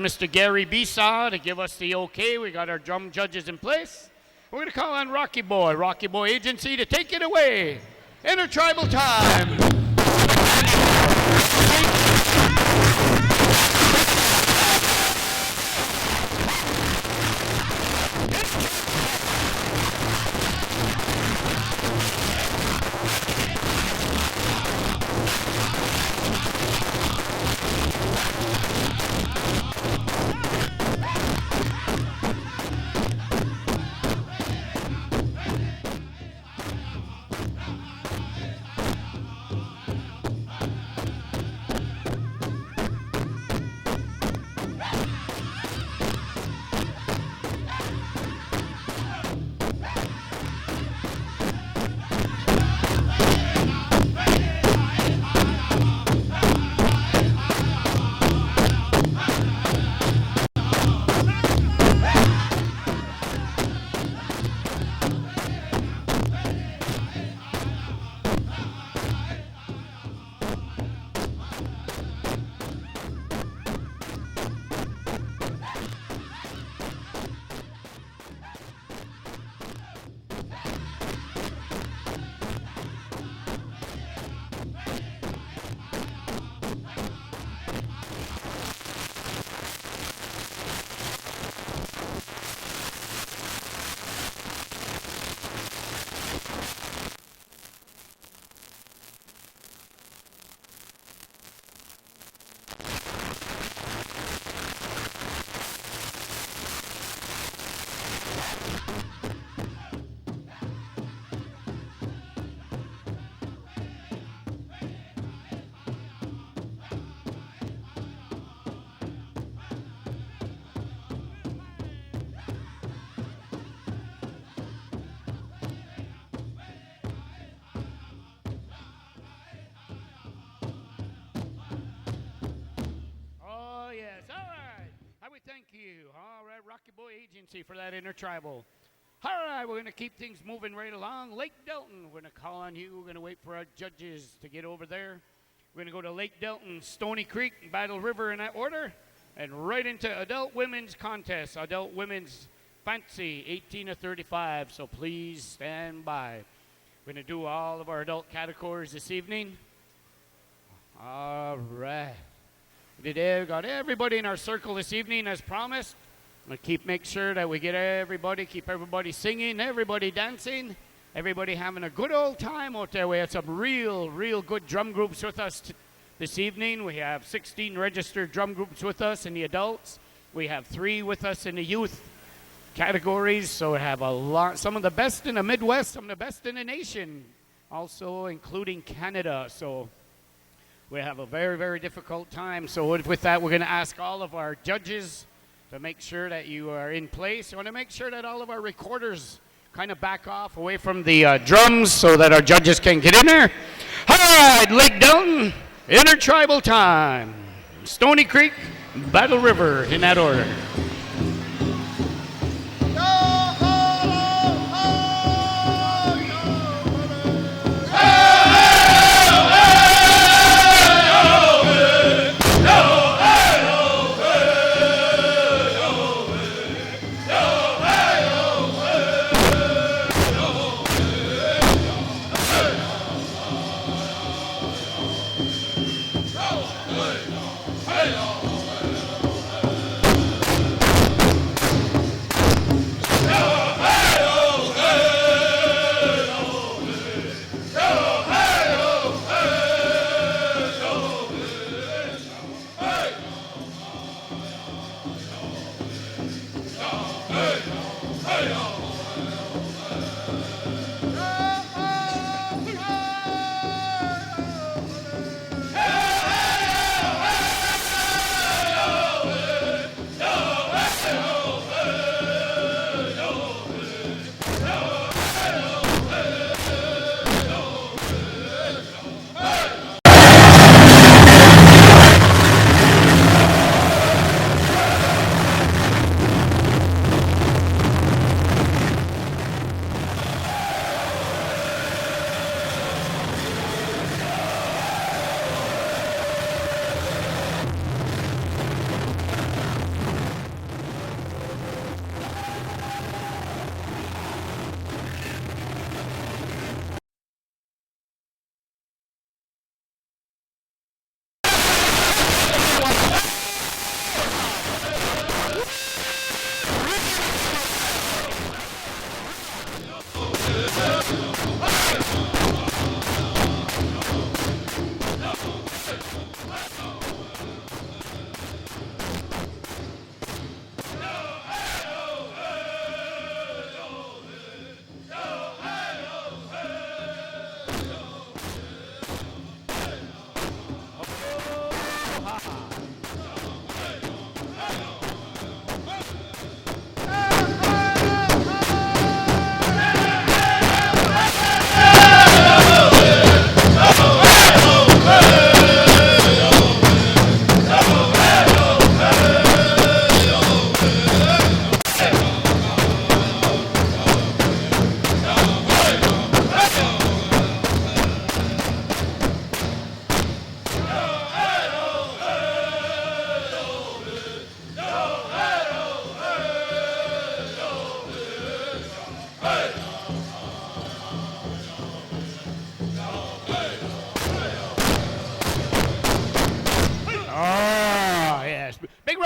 Mr. Gary Besaw to give us the okay. We got our drum judges in place. We're going to call on Rocky Boy Agency to take it away. Intertribal time. Thank you. All right, Rocky Boy Agency for that intertribal. All right, we're going to keep things moving right along. Lake Delton, we're going to call on you. We're going to wait for our judges to get over there. We're going to go to Lake Delton, Stony Creek, Battle River in that order, and right into adult women's contest, adult women's fancy, 18 to 35. So please stand by. We're going to do all of our adult categories this evening. All right. We got everybody in our circle this evening as promised. We'll make sure that we get keep everybody singing, everybody dancing, everybody having a good old time out there. We have some real good drum groups with us this evening. We have 16 registered drum groups with us in the adults. We have 3 with us in the youth categories. So we have some of the best in the Midwest, some of the best in the nation, also including Canada. So we have a very difficult time. So with that, we're going to ask all of our judges to make sure that you are in place. I want to make sure that all of our recorders kind of back off away from the drums so that our judges can get in there. All right, Lake Delton, intertribal time. Stony Creek, Battle River in that order.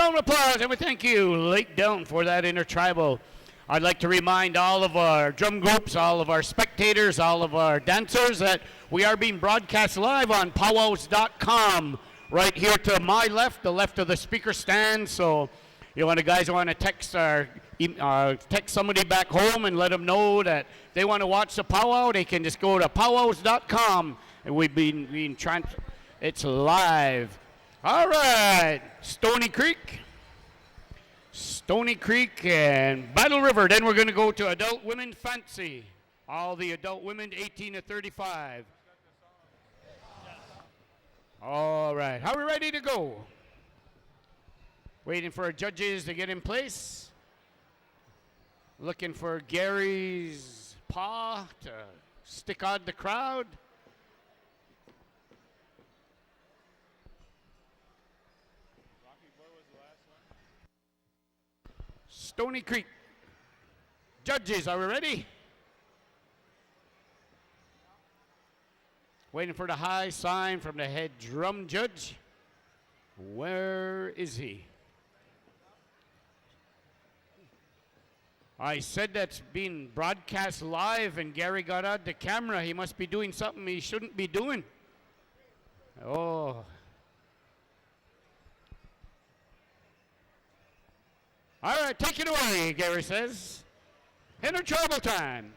round of applause, and we thank you, Lake Delton, for that intertribal. I'd like to remind all of our drum groups, all of our spectators, all of our dancers that we are being broadcast live on PowWows.com right here to my left, the left of the speaker stand. So you want guys want to text text somebody back home and let them know that they want to watch the powwow, they can just go to PowWows.com, and we've been trying. It's live. All right, Stony Creek and Battle River. Then we're going to go to Adult Women Fancy. All the adult women 18 to 35. All right, how are we ready to go? Waiting for our judges to get in place. Looking for Gary's paw to stick out the crowd. Stony Creek. Judges, are we ready? Waiting for the high sign from the head drum judge. Where is he? I said that's being broadcast live, and Gary got out the camera. He must be doing something he shouldn't be doing. Oh. All right, take it away, Gary says. Intertribal time.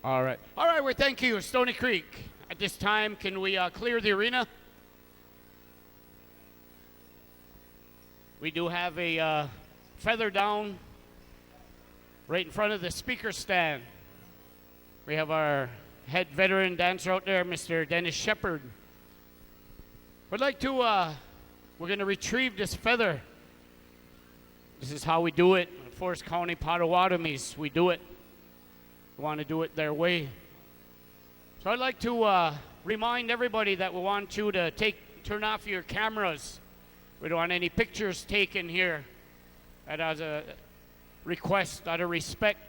All right. All right, well, thank you, Stony Creek. At this time, can we clear the arena? We do have a feather down right in front of the speaker stand. We have our head veteran dancer out there, Mr. Dennis Shepard. We'd like to, we're going to retrieve this feather. This is how we do it. In Forest County Potawatomis, we do it. We want to do it their way. So I'd like to remind everybody that we want you to turn off your cameras. We don't want any pictures taken here. That as a request out of respect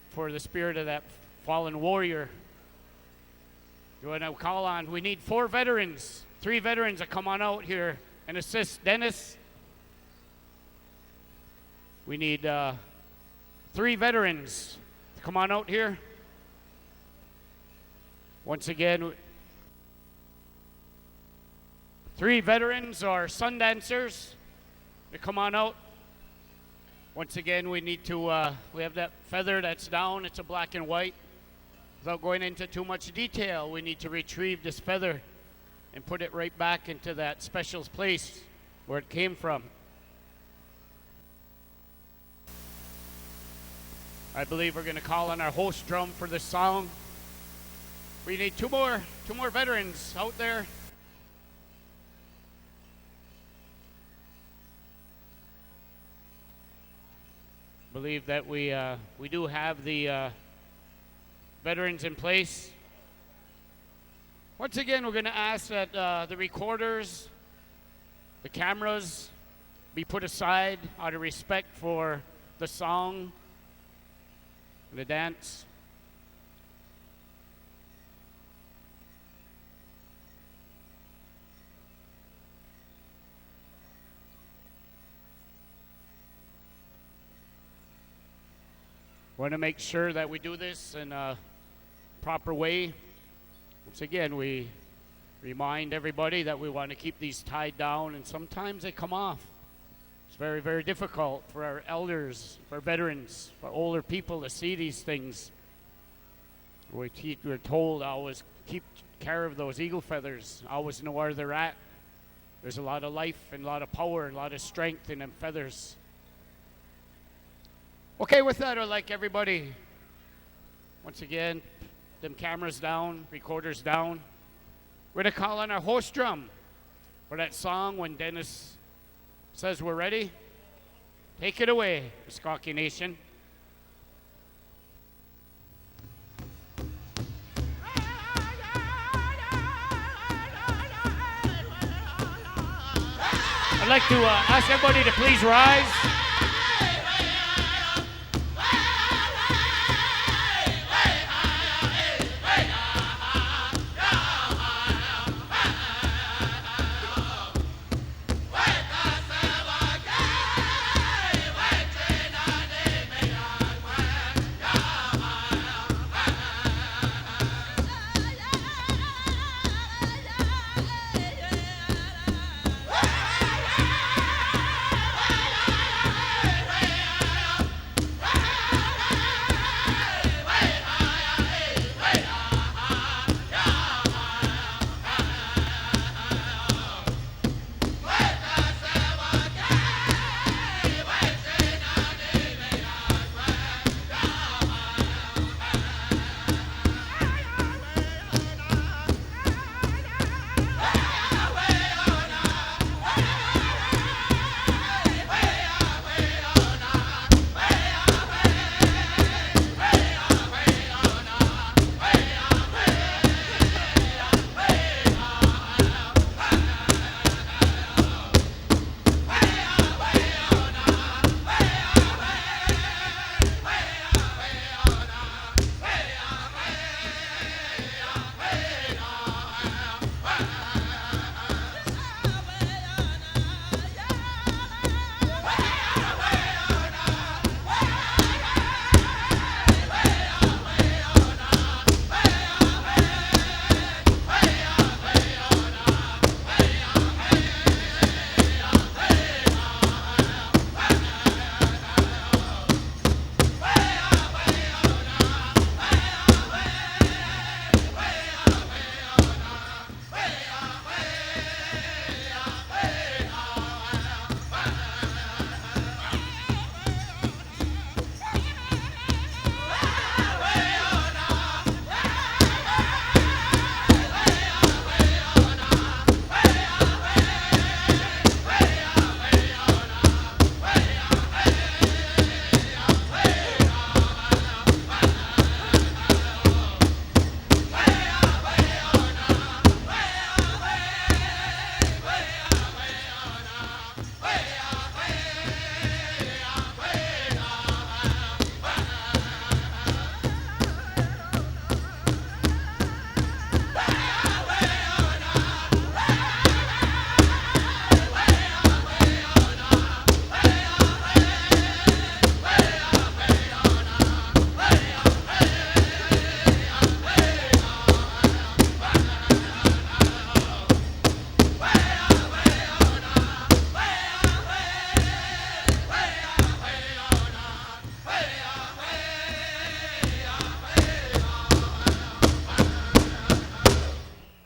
for the spirit of that fallen warrior. You want to call on, we need 4 veterans, 3 veterans to come on out here and assist Dennis. We need 3 veterans to come on out here. Once again, 3 veterans or sun dancers to come on out. Once again, we need to, we have that feather that's down, it's a black and white. Without going into too much detail, we need to retrieve this feather and put it right back into that special place where it came from. I believe we're going to call on our host drum for this song. We need two more veterans out there. Believe that we do have the veterans in place. Once again, we're going to ask that the recorders, the cameras, be put aside out of respect for the song, the dance. Want to make sure that we do this in a proper way. Once again, we remind everybody that we want to keep these tied down, and sometimes they come off. It's very, very difficult for our elders, for veterans, for older people to see these things. We're told always keep care of those eagle feathers, always know where they're at. There's a lot of life and a lot of power and a lot of strength in them feathers. Okay, with that, I'd like everybody, once again, them cameras down, recorders down. We're going to call on our host drum for that song when Dennis says we're ready. Take it away, Muskogee Nation. I'd like to ask everybody to please rise.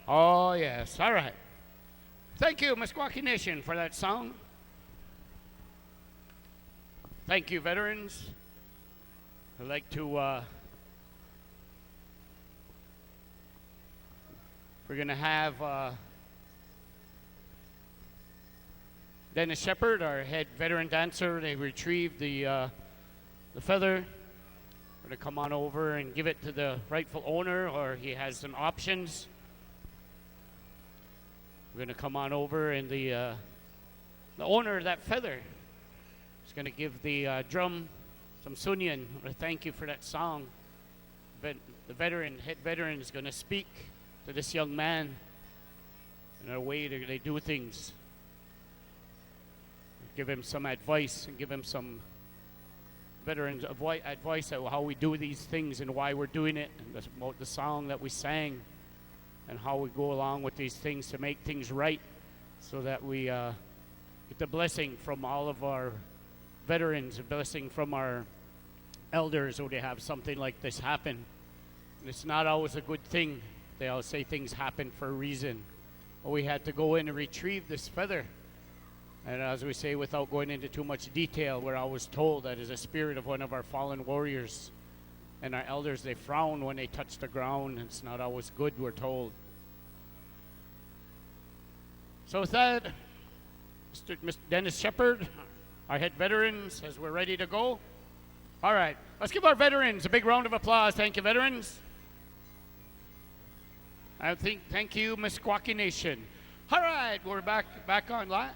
Oh, yes. All right. Thank you, Meskwaki Nation, for that song. Thank you, veterans. I'd like to, we're going to have Dennis Shepard, our head veteran dancer. They retrieved the feather. We're going to come on over and give it to the rightful owner, or he has some options. We're going to come on over, and the owner of that feather is going to give the drum some sunyan. I thank you for that song. But the head veteran, is going to speak to this young man in a way that they do things. Give him some advice and give him some veterans advice on how we do these things and why we're doing it, and about the song that we sang, and how we go along with these things to make things right, so that we get the blessing from all of our veterans, a blessing from our elders when they have something like this happen. And it's not always a good thing. They always say things happen for a reason. But we had to go in and retrieve this feather. And as we say, without going into too much detail, we're always told that is a spirit of one of our fallen warriors. And our elders, they frown when they touch the ground. It's not always good, we're told. So with that, Mr. Dennis Shepard, our head veteran, says we're ready to go. All right, let's give our veterans a big round of applause. Thank you, veterans. Thank you, Meskwaki Nation. All right, we're back on live.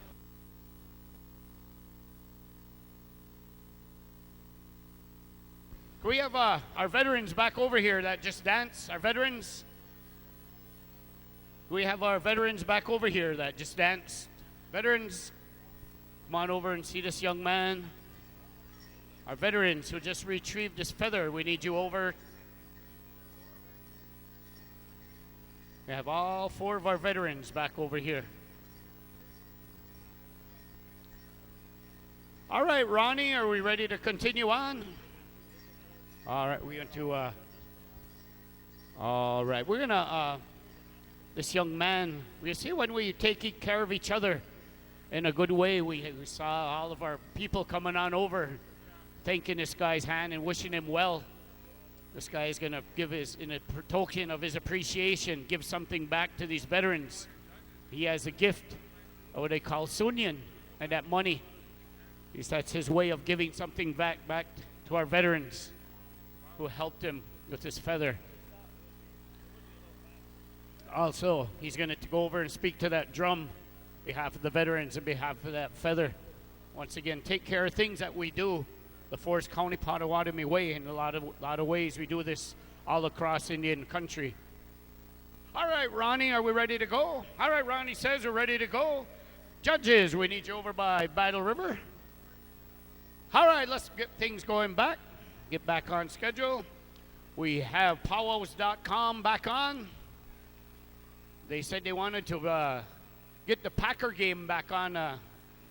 Can we have our veterans back over here that just dance? Our veterans? We have our veterans back over here that just danced. Veterans, come on over and see this young man. Our veterans who just retrieved this feather, we need you over. We have all 4 of our veterans back over here. All right, Ronnie, are we ready to continue on? All right, we're going to, all right, we're going to, this young man, we see when we take care of each other in a good way, we saw all of our people coming on over, thanking this guy's hand and wishing him well. This guy is going to give in a token of his appreciation, give something back to these veterans. He has a gift, what they call sunyan, and that money. That's his way of giving something back to our veterans who helped him with his feather. Also, he's going to go over and speak to that drum on behalf of the veterans and behalf of that feather. Once again, take care of things that we do the Forest County Potawatomi way. In a lot of ways, we do this all across Indian country. All right, Ronnie, are we ready to go? All right, Ronnie says we're ready to go. Judges, we need you over by Battle River. All right, let's get things going back. Get back on schedule. We have PowWows.com back on. They said they wanted to get the Packer game back on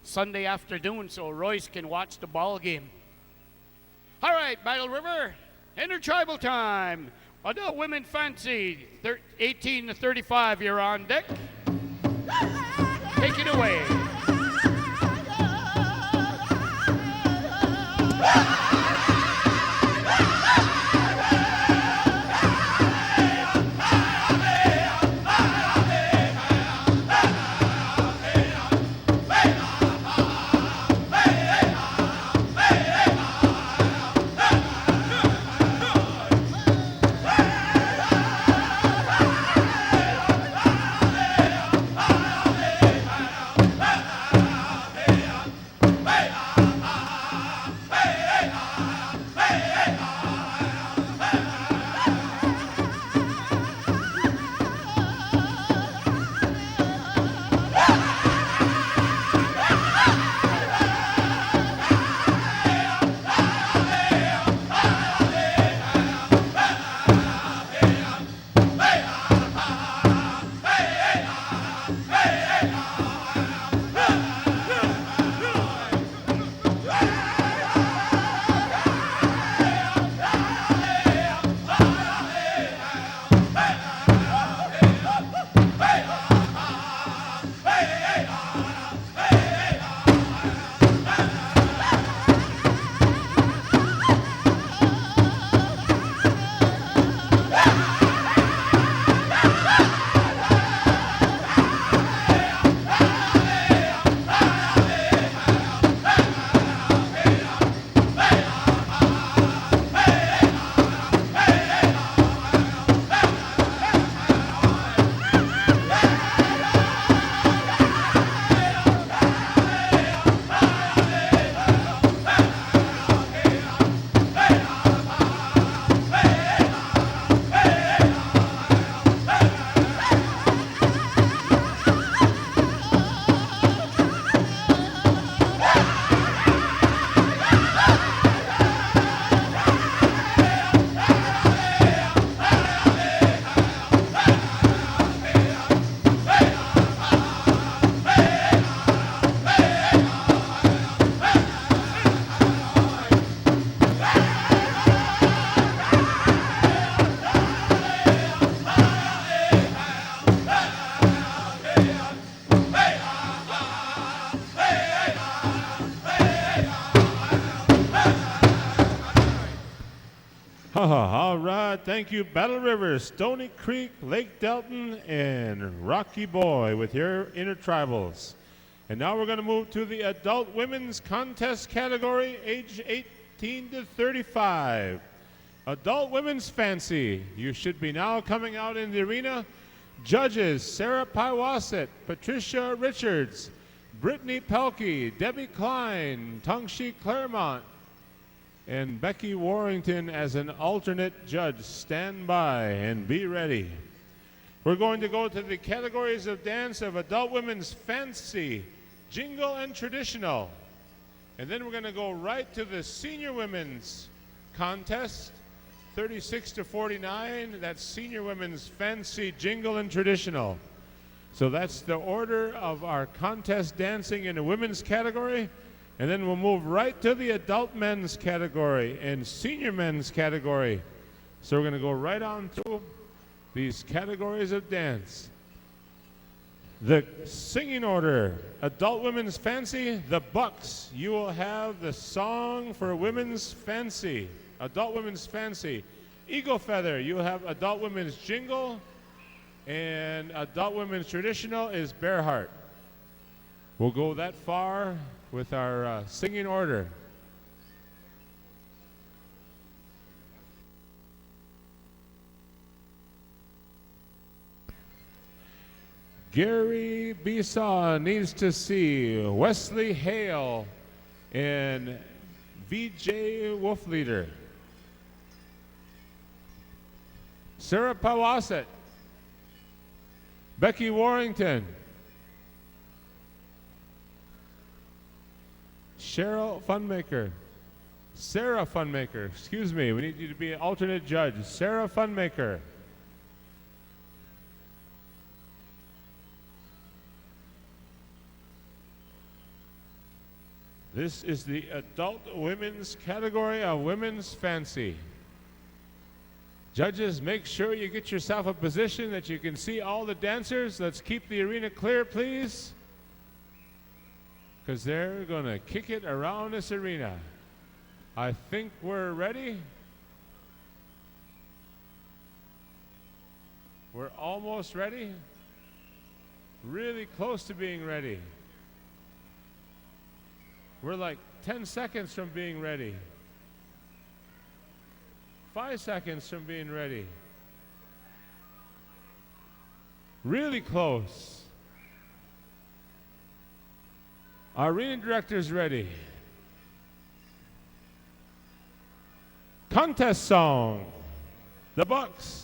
Sunday afternoon so Royce can watch the ball game. All right, Battle River, intertribal time. Adult women fancy, 18 to 35, you're on deck. Take it away. All right. Thank you, Battle River, Stony Creek, Lake Delton, and Rocky Boy with your intertribals. And now we're going to move to the adult women's contest category, age 18 to 35. Adult women's fancy. You should be now coming out in the arena. Judges, Sarah Pywasset, Patricia Richards, Brittany Pelkey, Debbie Klein, Tungshi Claremont, and Becky Warrington as an alternate judge. Stand by and be ready. We're going to go to the categories of dance of adult women's fancy, jingle, and traditional. And then we're going to go right to the senior women's contest, 36 to 49. That's senior women's fancy, jingle, and traditional. So that's the order of our contest dancing in the women's category. And then we'll move right to the adult men's category and senior men's category. So we're going to go right on to these categories of dance. The singing order, adult women's fancy, the Bucks. You will have the song for women's fancy, adult women's fancy. Eagle Feather, you will have adult women's jingle, and adult women's traditional is Bear Heart. We'll go that far with our singing order. Gary Bisson needs to see Wesley Hale and VJ Wolfleader. Sarah Pywasset, Becky Warrington, Cheryl Funmaker, Sarah Funmaker, excuse me, we need you to be an alternate judge. Sarah Funmaker. This is the adult women's category of women's fancy. Judges, make sure you get yourself a position that you can see all the dancers. Let's keep the arena clear, please, because they're going to kick it around this arena. I think we're ready. We're almost ready. Really close to being ready. We're like 10 seconds from being ready. 5 seconds from being ready. Really close. Our arena director's ready. Contest song, The Bucks.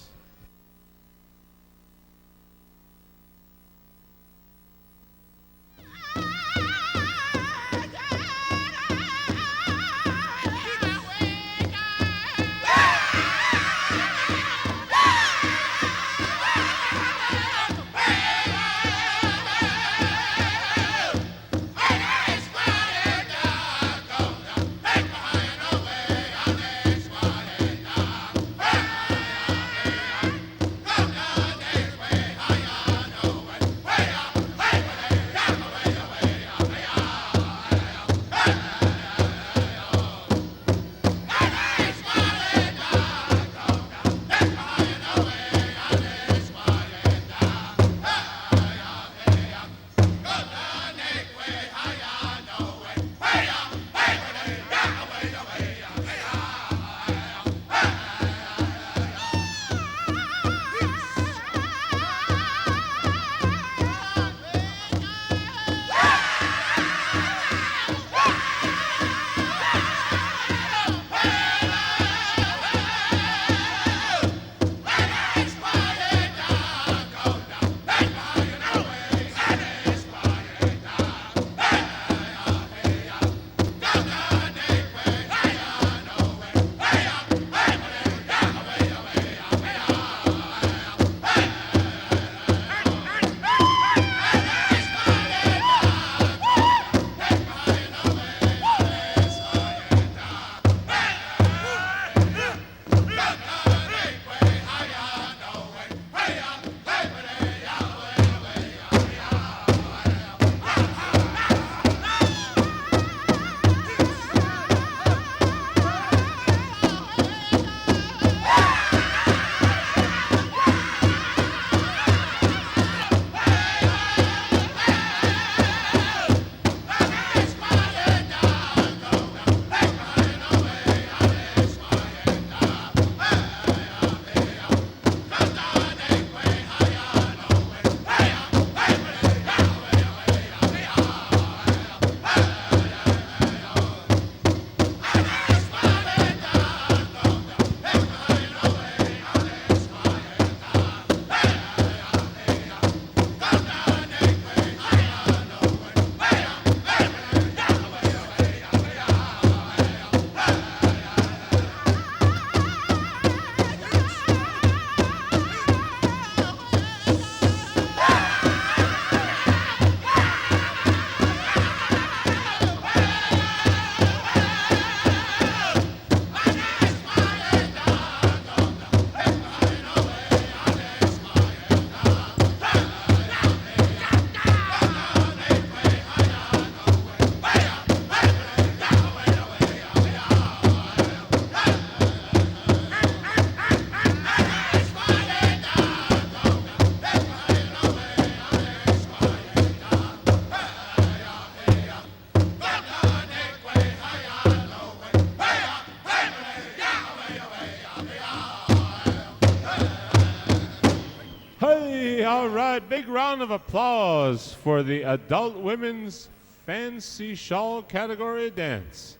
big round of applause for the adult women's fancy shawl category dance.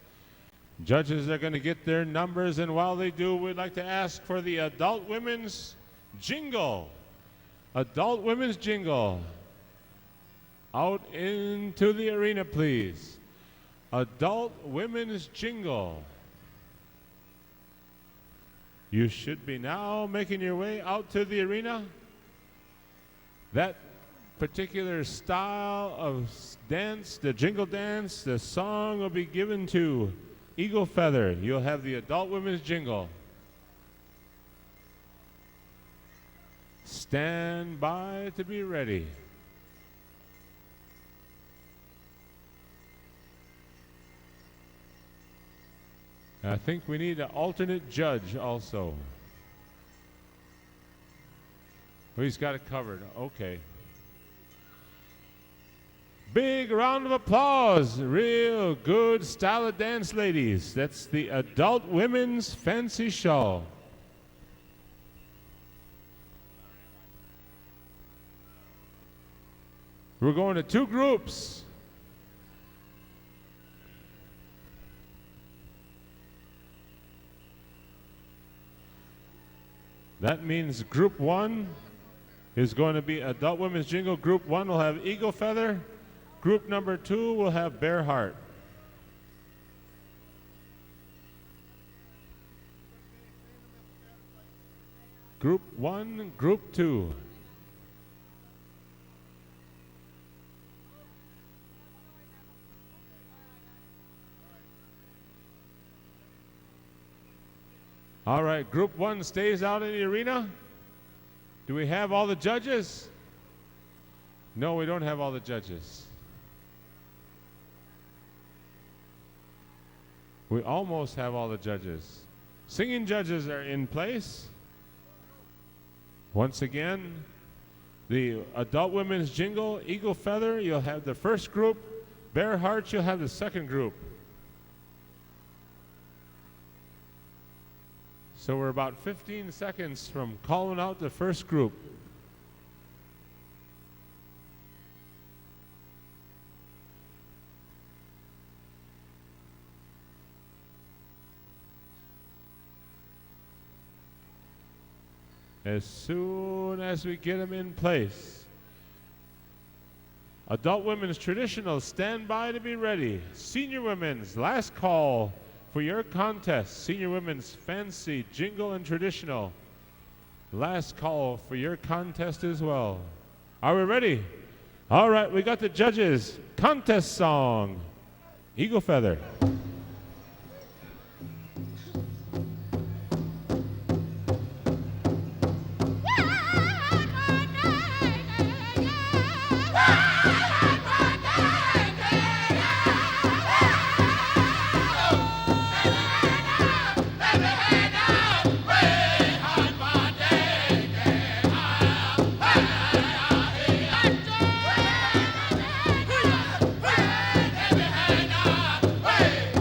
Judges are going to get their numbers, and while they do, we'd like to ask for the adult women's jingle. Adult women's jingle. Out into the arena, please. Adult women's jingle. You should be now making your way out to the arena. That particular style of dance, the jingle dance, the song will be given to Eagle Feather. You'll have the adult women's jingle. Stand by to be ready. I think we need an alternate judge also. Oh, he's got it covered. Okay. Big round of applause. Real good style of dance, ladies. That's the adult women's fancy shawl. We're going to two groups. That means group one is going to be adult women's jingle. Group one will have Eagle Feather. Group number two will have Bear Heart. Group one, group two. All right, group one stays out in the arena. Do we have all the judges? No, we don't have all the judges. We almost have all the judges. Singing judges are in place. Once again, the adult women's jingle, Eagle Feather, you'll have the first group. Bear Heart, you'll have the second group. So we're about 15 seconds from calling out the first group. As soon as we get them in place. Adult women's traditional, stand by to be ready. Senior women's, last call for your contest. Senior women's fancy, jingle, and traditional. Last call for your contest as well. Are we ready? All right, we got the judges. Contest song, Eagle Feather. Hey!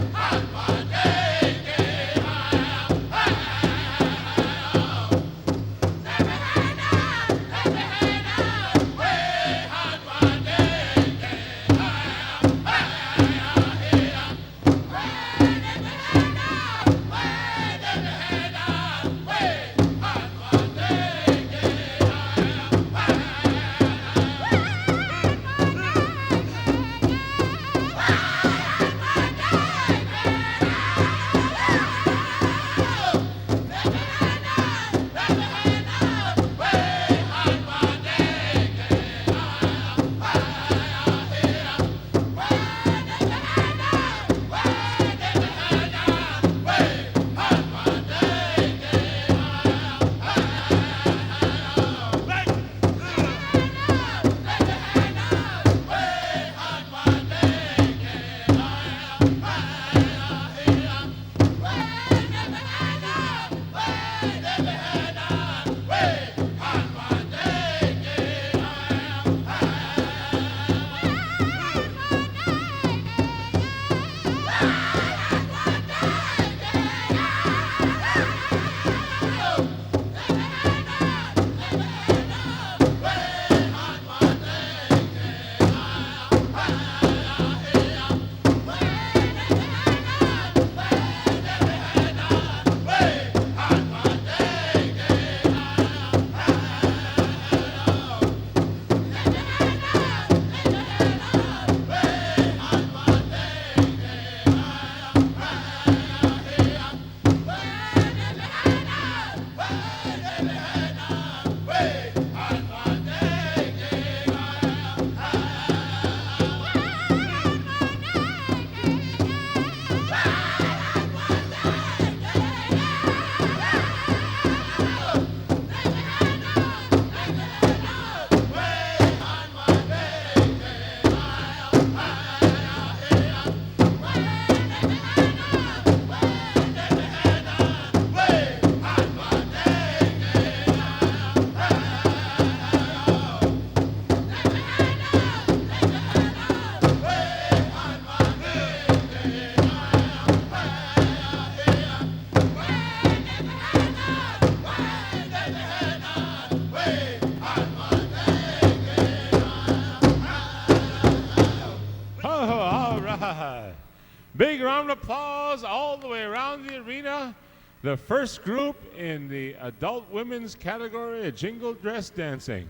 Big round of applause all the way around the arena. The first group in the adult women's category of jingle dress dancing.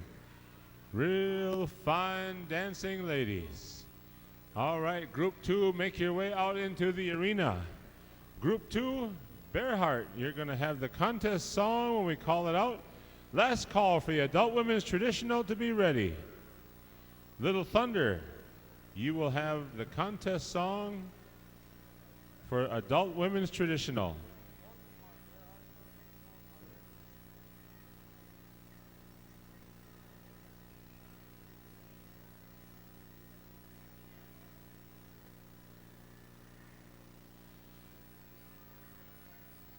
Real fine dancing ladies. All right, group 2, make your way out into the arena. Group 2, Bearheart, you're going to have the contest song when we call it out. Last call for the adult women's traditional to be ready. Little Thunder, you will have the contest song for adult women's traditional.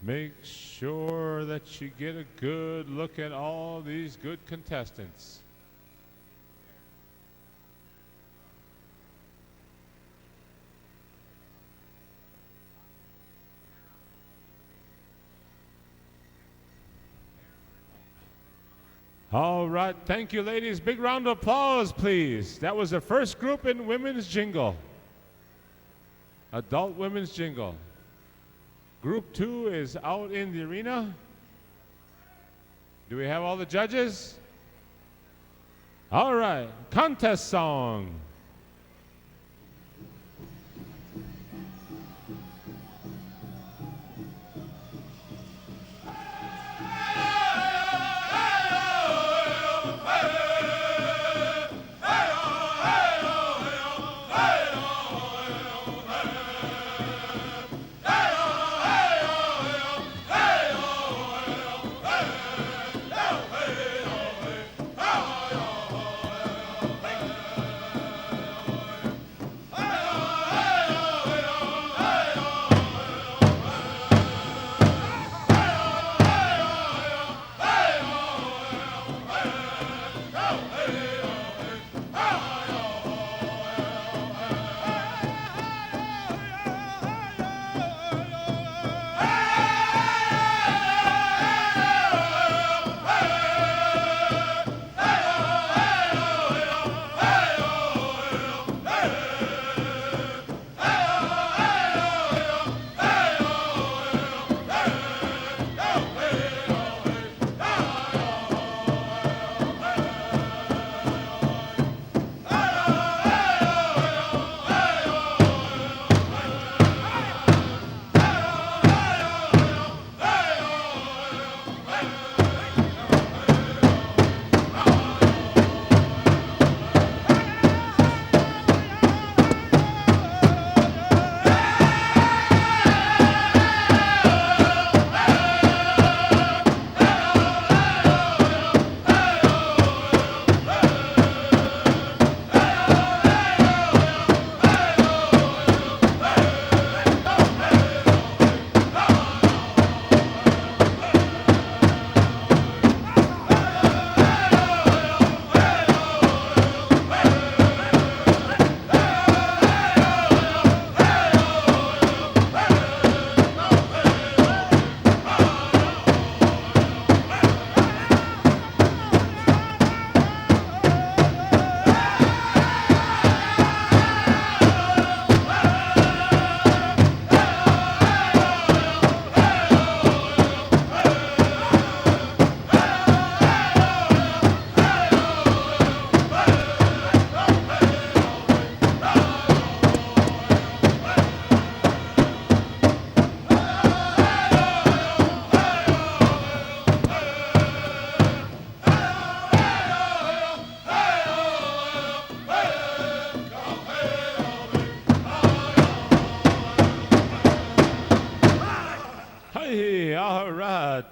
Make sure that you get a good look at all these good contestants. All right, thank you, ladies. Big round of applause, please. That was the first group in women's jingle. Adult women's jingle. Group 2 is out in the arena. Do we have all the judges? All right, contest song.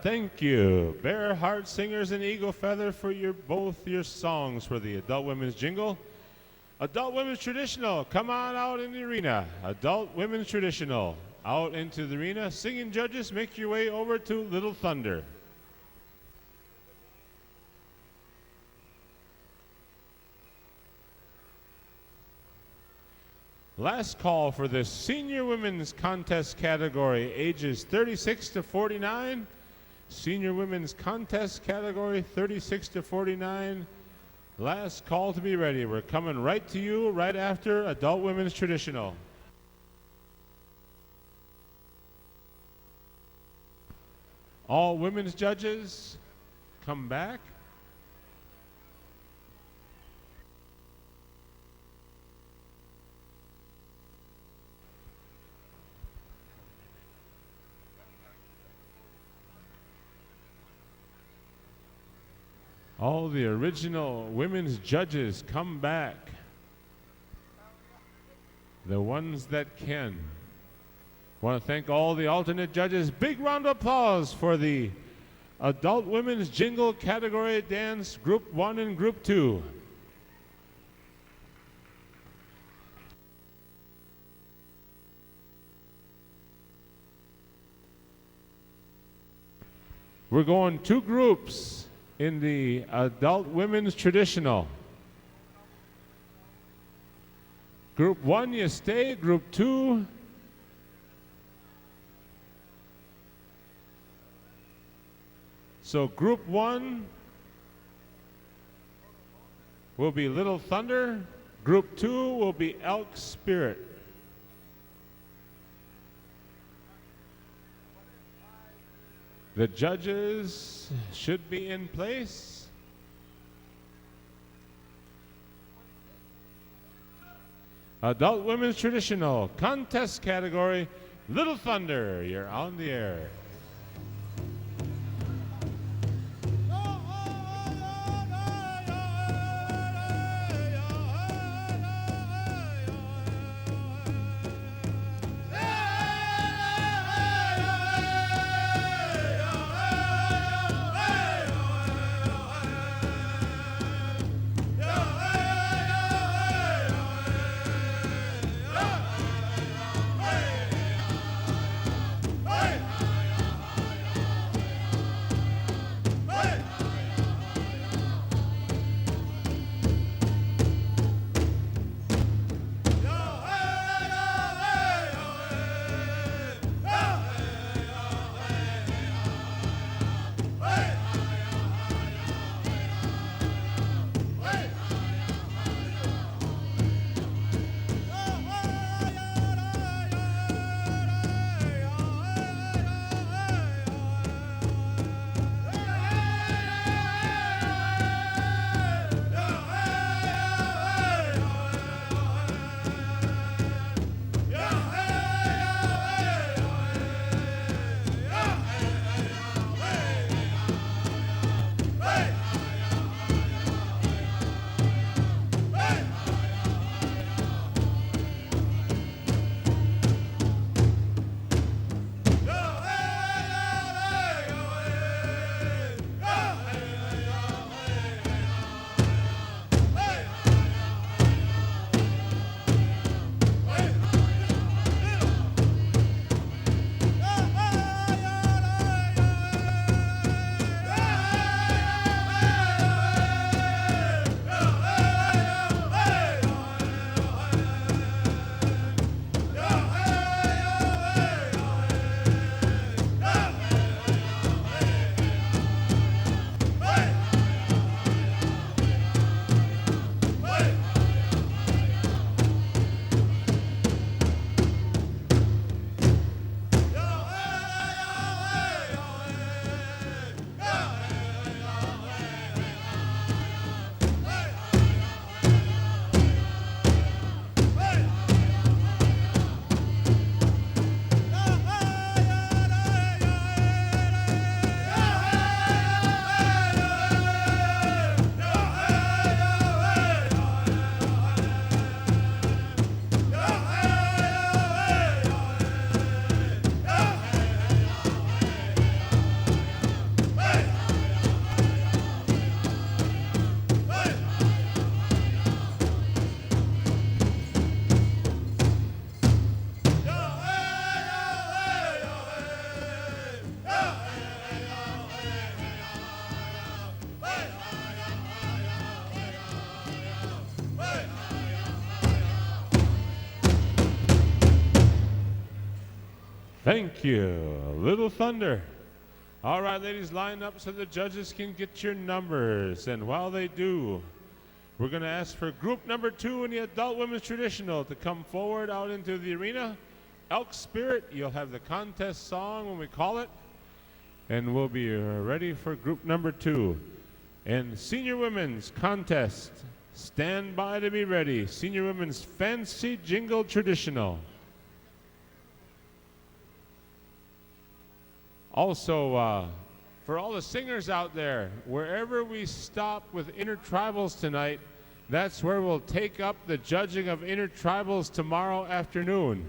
Thank you, Bear Heart Singers and Eagle Feather, for both your songs for the Adult Women's Jingle. Adult Women's Traditional, come on out in the arena. Adult Women's Traditional, out into the arena. Singing judges, make your way over to Little Thunder. Last call for the Senior Women's Contest category, ages 36 to 49. Senior Women's Contest category, 36 to 49. Last call to be ready. We're coming right to you right after Adult Women's Traditional. All women's judges, come back. All the original women's judges, come back. The ones that can. Want to thank all the alternate judges. Big round of applause for the Adult Women's Jingle Category Dance Group 1 and Group 2. We're going 2 groups in the Adult Women's Traditional. Group 1, you stay. Group 2, so Group 1 will be Little Thunder. Group 2 will be Elk Spirit. The judges should be in place. Adult Women's Traditional Contest Category, Little Thunder, you're on the air. Thank you, Little Thunder. All right, ladies, line up so the judges can get your numbers. And while they do, we're going to ask for group number 2 in the Adult Women's Traditional to come forward out into the arena. Elk Spirit, you'll have the contest song when we call it. and we'll be ready for group number 2. And senior women's contest, stand by to be ready. Senior women's fancy jingle traditional. Also, for all the singers out there, wherever we stop with intertribals tonight, that's where we'll take up the judging of intertribals tomorrow afternoon.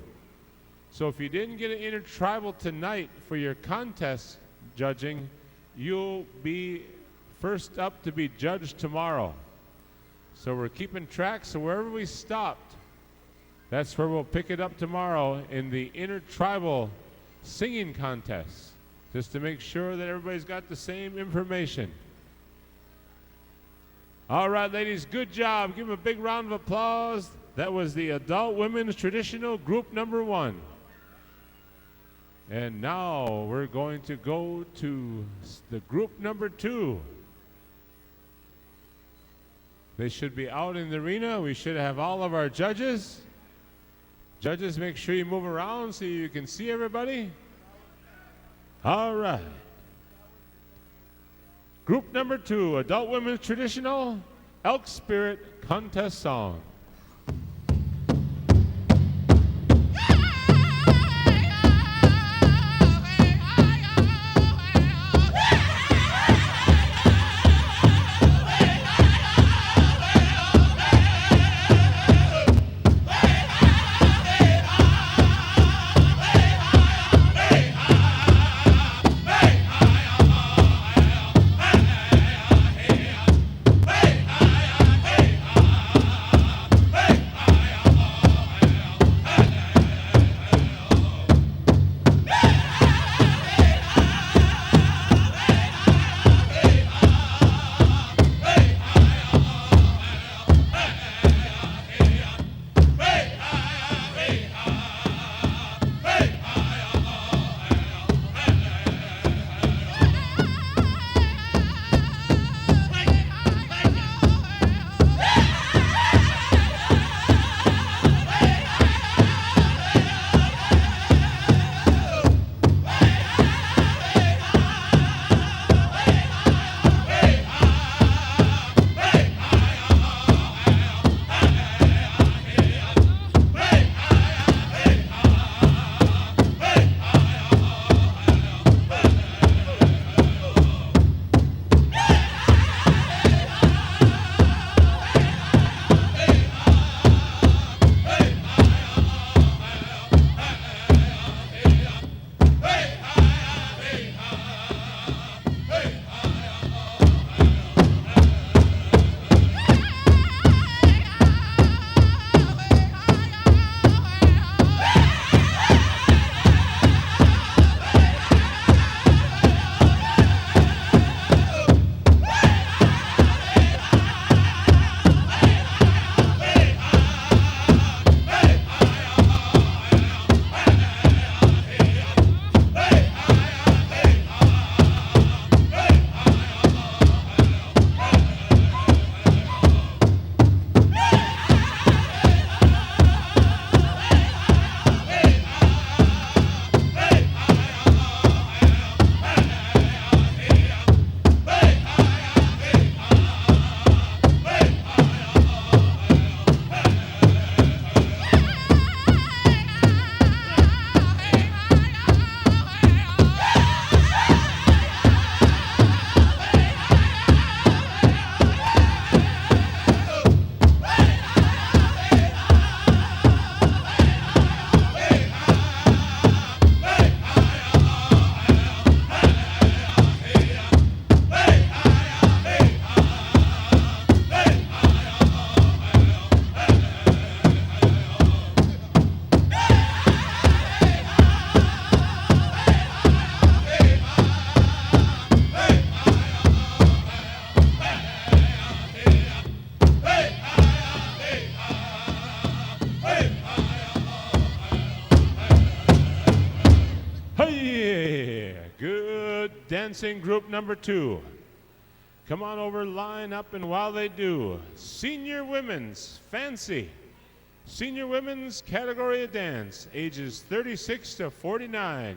So if you didn't get an intertribal tonight for your contest judging, you'll be first up to be judged tomorrow. So we're keeping track, so wherever we stopped, that's where we'll pick it up tomorrow in the intertribal singing contest, just to make sure that everybody's got the same information. All right, ladies, good job. Give them a big round of applause. That was the adult women's traditional group number 1. And now we're going to go to the group number 2. They should be out in the arena. We should have all of our judges. Judges, make sure you move around so you can see everybody. All right. Group number 2, adult women's traditional Elk Spirit contest song. dancing group number 2. Come on over, line up, and while they do, senior women's fancy. Senior women's category of dance, ages 36 to 49.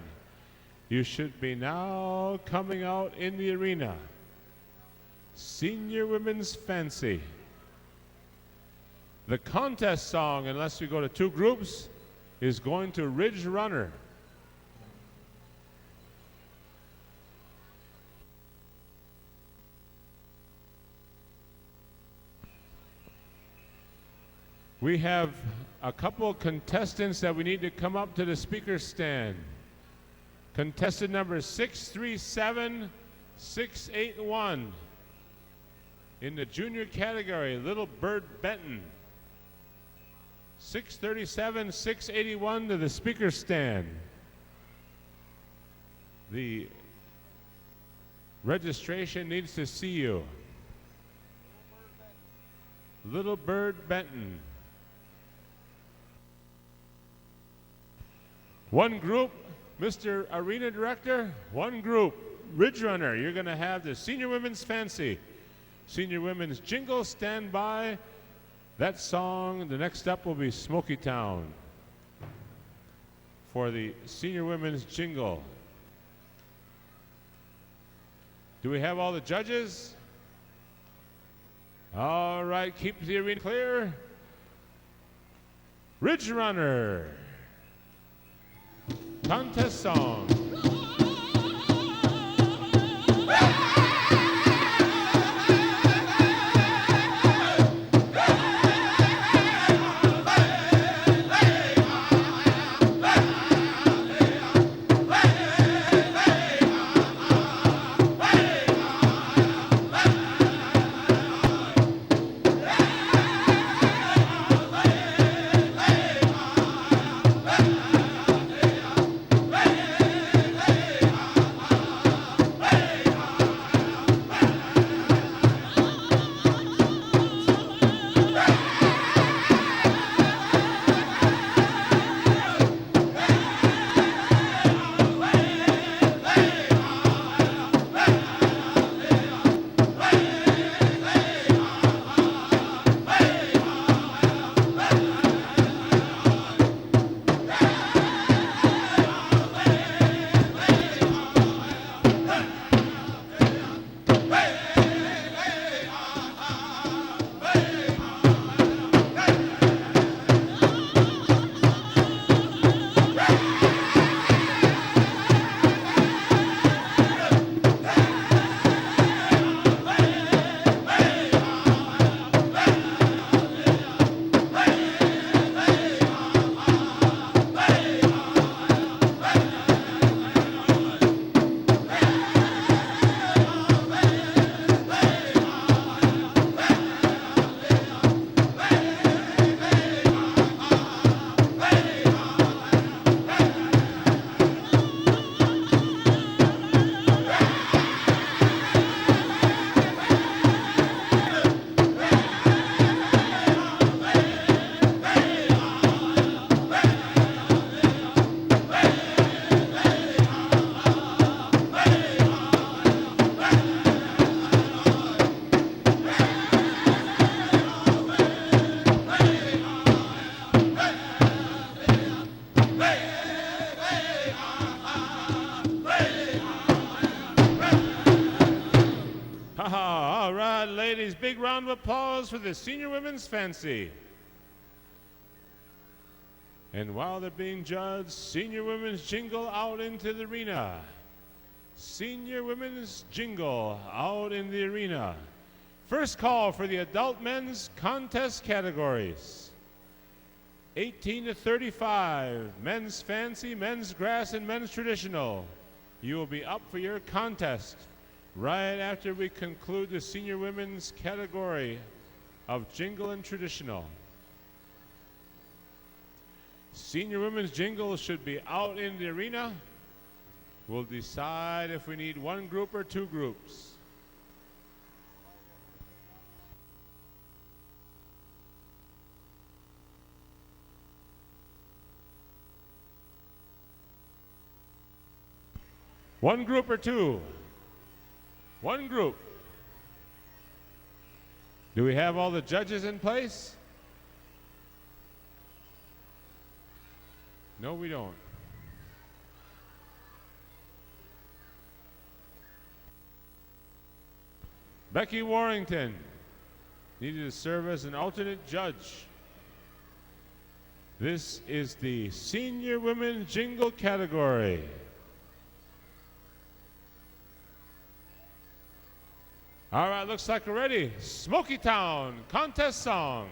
You should be now coming out in the arena. Senior Women's Fancy. The contest song, unless we go to two groups, is going to Ridge Runner. We have a couple of contestants that we need to come up to the speaker stand. Contestant number 637681 in the junior category, Little Bird Benton. 637-681 to the speaker stand. The registration needs to see you. Little Bird Benton. One group, Mr. Arena Director, one group, Ridge Runner. You're going to have the Senior Women's Fancy. Senior Women's Jingle, stand by. That song, the next up will be Smoky Town for the Senior Women's Jingle. Do we have all the judges? All right, keep the arena clear. Ridge Runner. Contest song. All right, ladies, big round of applause for the Senior Women's Fancy. And while they're being judged, Senior Women's Jingle out into the arena. Senior Women's Jingle out in the arena. First call for the adult men's contest categories. 18 to 35, men's fancy, men's grass, and men's traditional. You will be up for your contest right after we conclude the senior women's category of jingle and traditional. Senior women's jingle should be out in the arena. We'll decide if we need one group or two groups. One group or two? One group. Do we have all the judges in place? No, we don't. Becky Warrington needed to serve as an alternate judge. This is the Senior Women's Jingle category. All right, looks like we're ready. Smoky Town contest song.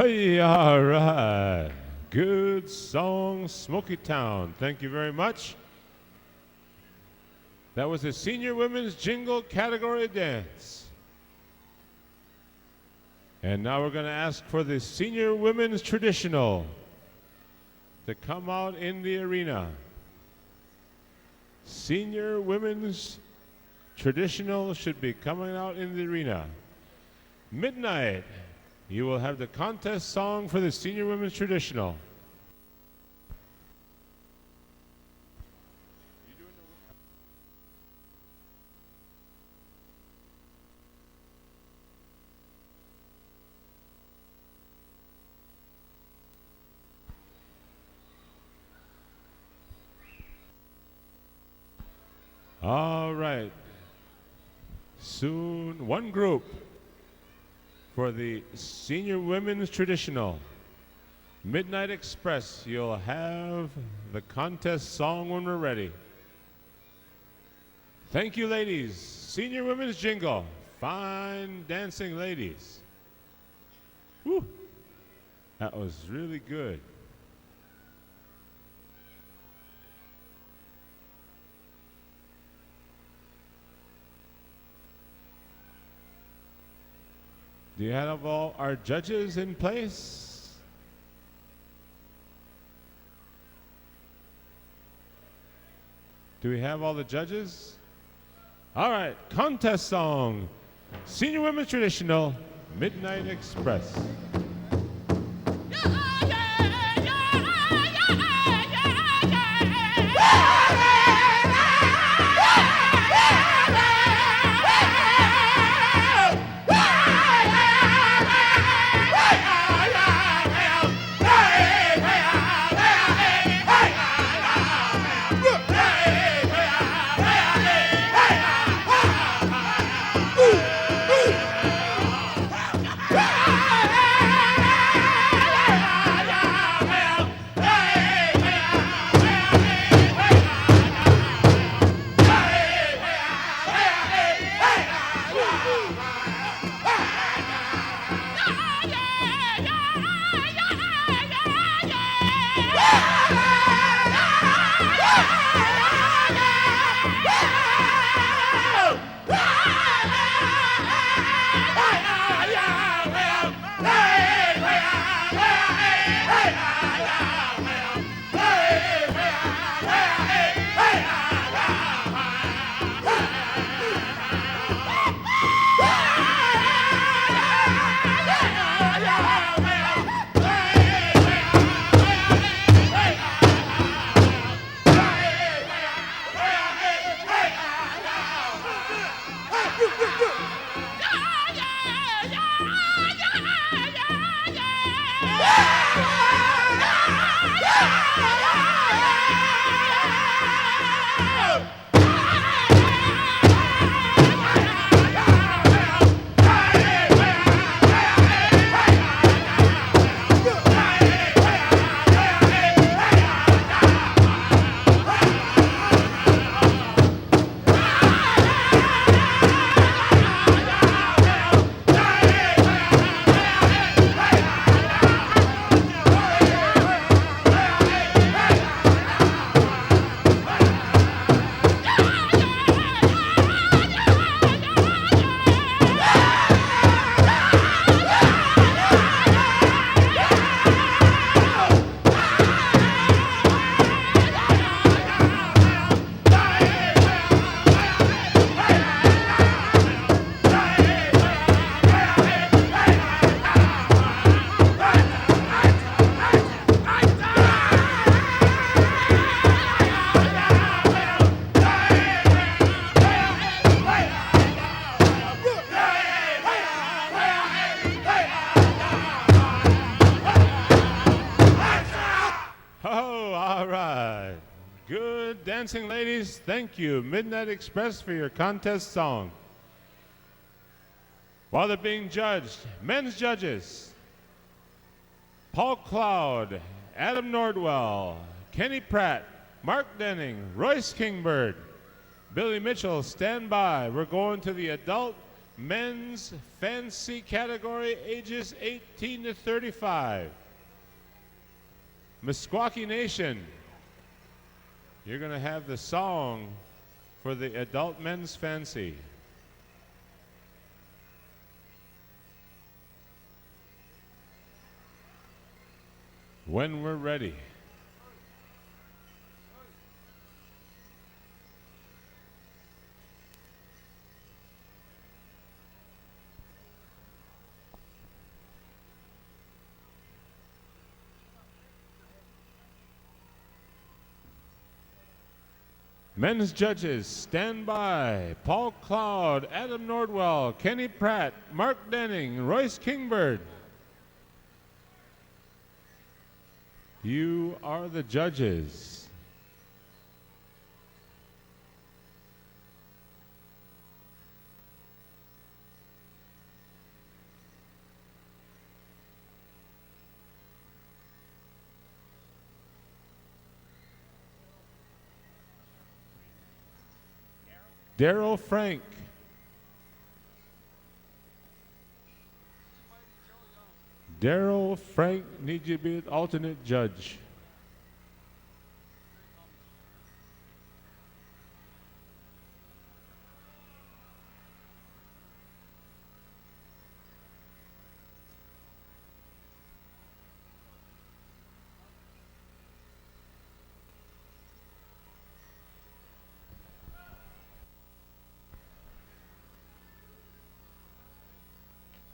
Hey, all right. Good song, Smoky Town. Thank you very much. That was the Senior Women's Jingle category dance. And now we're going to ask for the Senior Women's Traditional to come out in the arena. Senior Women's Traditional should be coming out in the arena. Midnight, you will have the contest song for the Senior Women's Traditional. All right. Soon, one group for the Senior Women's Traditional. Midnight Express, you'll have the contest song when we're ready. Thank you, ladies. Senior Women's Jingle. Fine dancing ladies. Woo. That was really good. Do you have all our judges in place? Do we have all the judges? All right, contest song, Senior Women's Traditional, Midnight Express. Yeah! good dancing, ladies. Thank you, Midnight Express, for your contest song. While they're being judged, men's judges: Paul Cloud, Adam Nordwell, Kenny Pratt, Mark Denning, Royce Kingbird, Billy Mitchell, stand by. We're going to the adult men's fancy category, ages 18 to 35. Meskwaki Nation, you're going to have the song for the adult men's fancy. When we're ready. Men's judges, stand by. Paul Cloud, Adam Nordwell, Kenny Pratt, Mark Denning, Royce Kingbird. You are the judges. Daryl Frank. Daryl Frank needs you to be an alternate judge.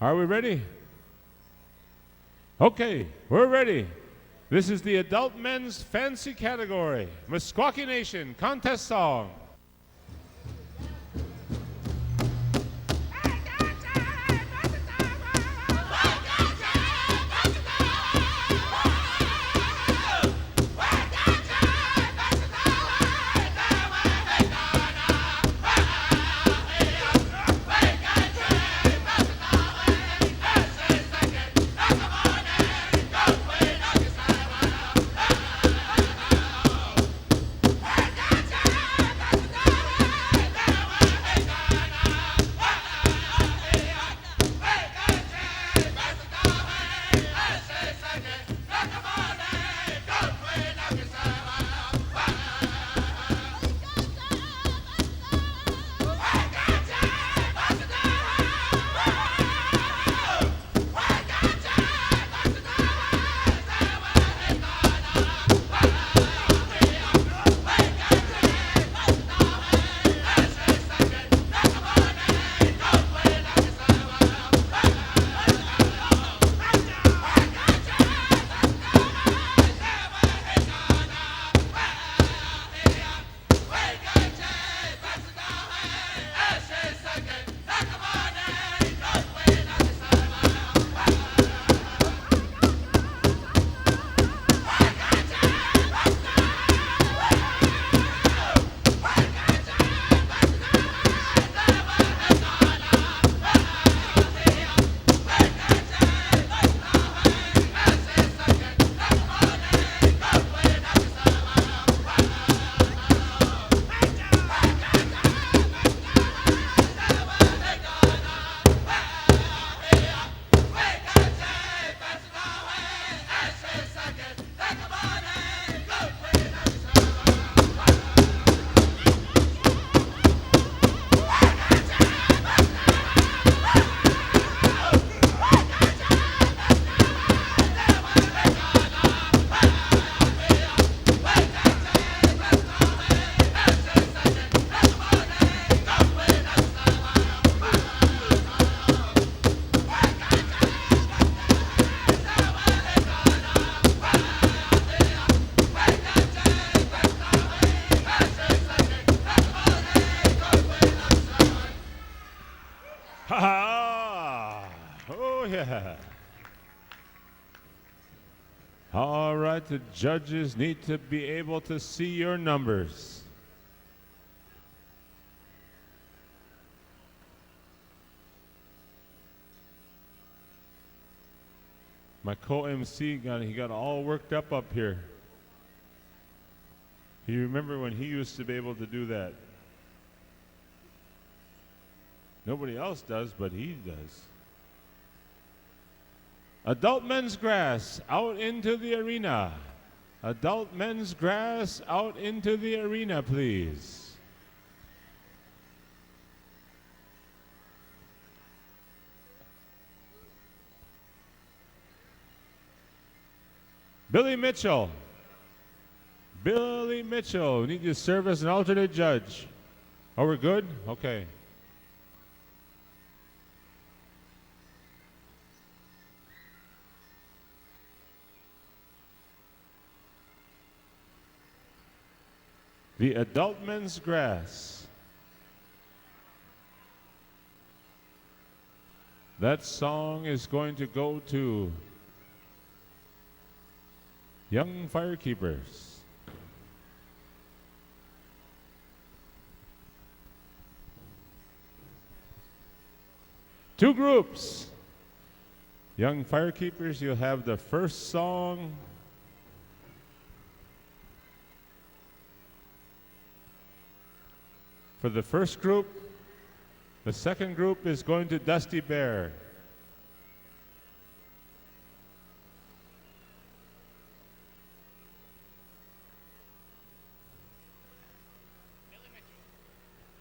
Are we ready? Okay, we're ready. This is the adult men's fancy category. Meskwaki Nation contest song. that, the judges need to be able to see your numbers. My co-MC got all worked up here. You remember when he used to be able to do that? Nobody else does, but he does. Adult men's grass out into the arena. Adult men's grass out into the arena, please. Billy Mitchell. Billy Mitchell, we need you to serve as an alternate judge. Oh, we're good? Okay. The adult men's grass. That song is going to go to Young Firekeepers. Two groups. Young Firekeepers, you'll have the first song. For the first group, the second group is going to Dusty Bear.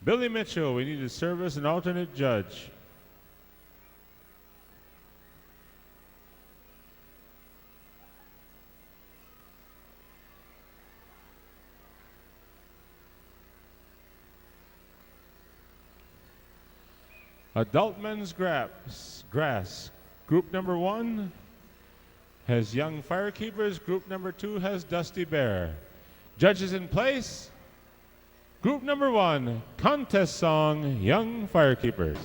Billy Mitchell, we need to serve as an alternate judge. Adult men's grass. Group number 1 has Young Firekeepers. Group number 2 has Dusty Bear. Judges in place. Group number 1, contest song, Young Firekeepers.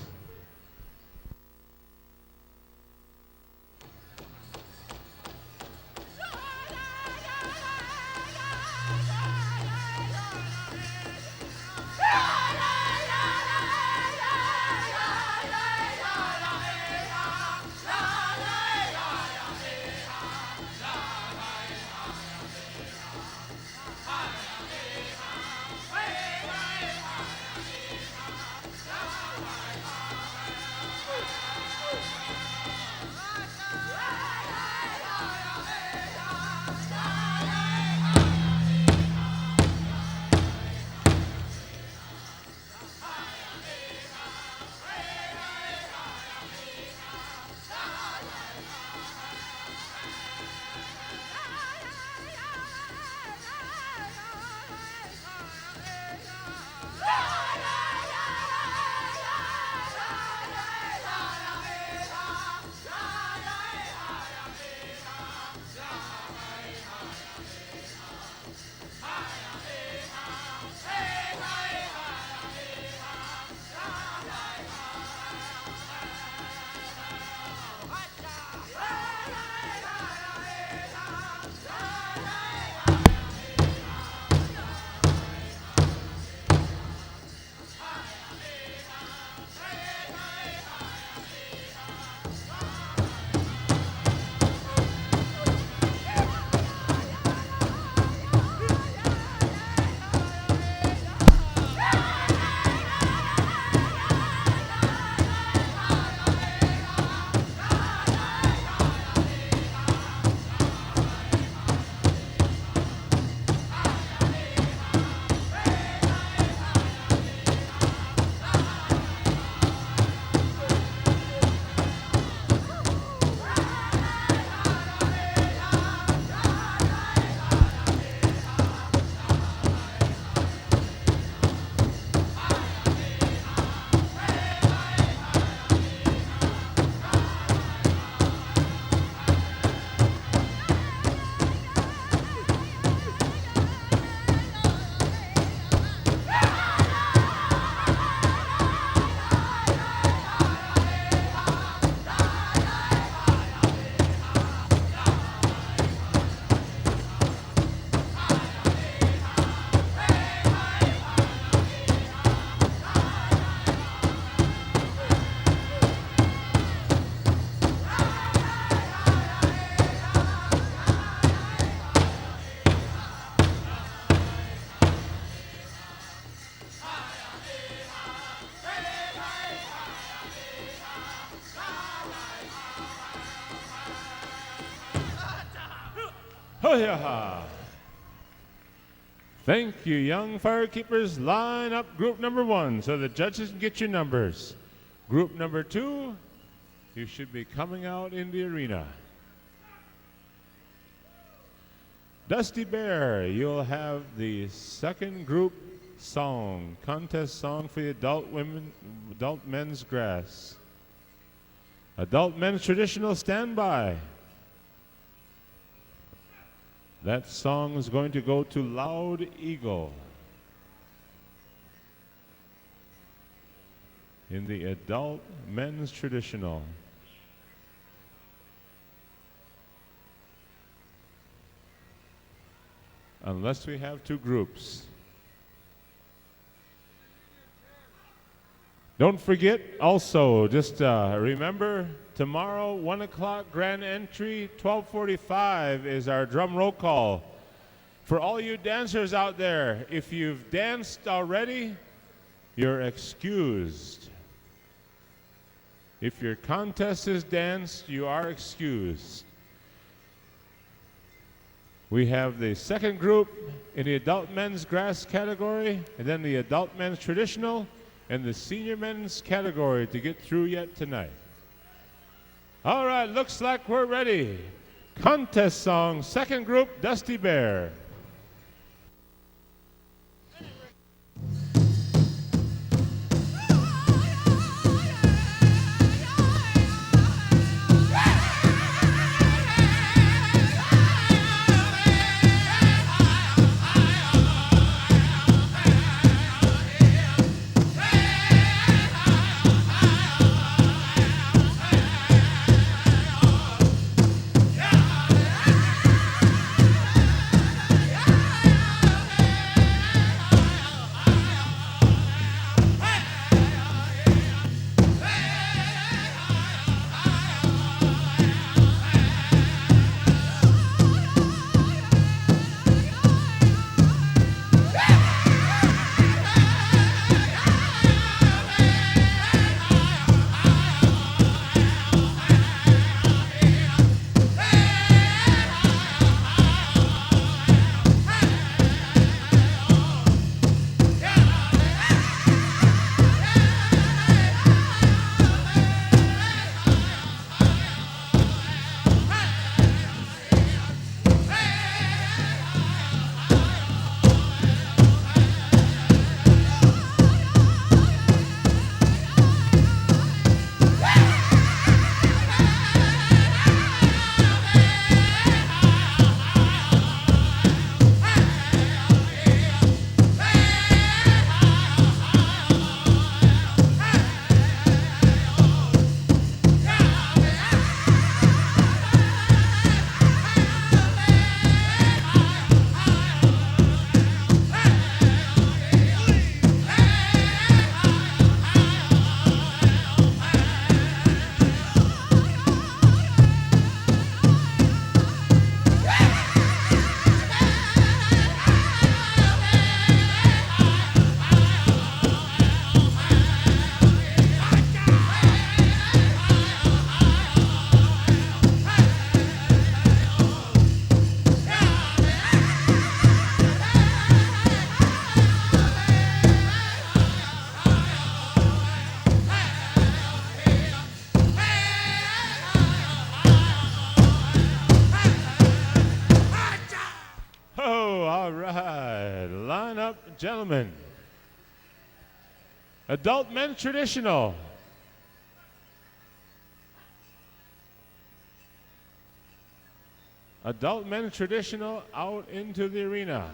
Hoo-yah! Thank you, young firekeepers. Line up group number 1 so the judges can get your numbers. Group number 2, you should be coming out in the arena. Dusty Bear, you'll have the second group song, contest song for the adult men's grass. Adult men's traditional standby. That song is going to go to Loud Eagle in the adult men's traditional. Unless we have two groups. Don't forget also, just remember, tomorrow, 1 o'clock grand entry, 12:45 is our drum roll call. For all you dancers out there, if you've danced already, you're excused. If your contest is danced, you are excused. We have the second group in the adult men's grass category, and then the adult men's traditional, and the senior men's category to get through yet tonight. All right, looks like we're ready. Contest song, second group, Dusty Bear. Gentlemen, adult men's traditional. Adult men's traditional out into the arena.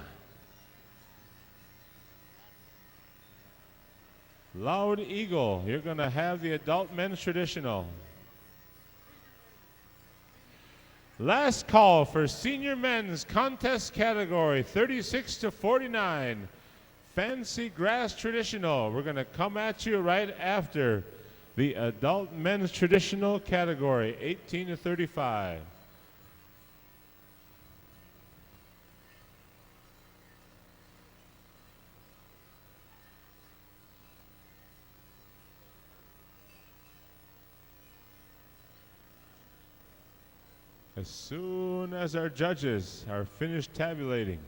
Loud Eagle, you're going to have the adult men's traditional. Last call for senior men's contest category, 36 to 49. Fancy grass traditional. We're going to come at you right after the adult men's traditional category, 18 to 35. as soon as our judges are finished tabulating.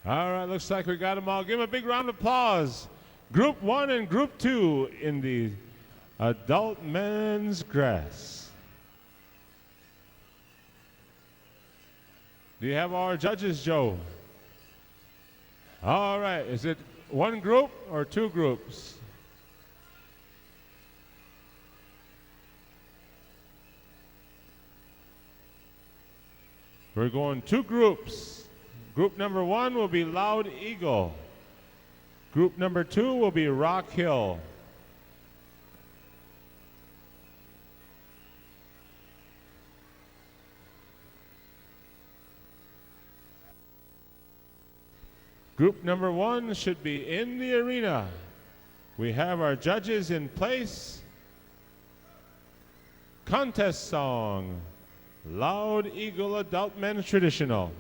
All right, looks like we got them all. Give them a big round of applause. Group 1 and Group 2 in the adult men's grass. Do you have our judges, Joe? All right, is it one group or two groups? We're going two groups. Group number 1 will be Loud Eagle. Group number 2 will be Rock Hill. Group number 1 should be in the arena. We have our judges in place. Contest song, Loud Eagle Adult Men's Traditional.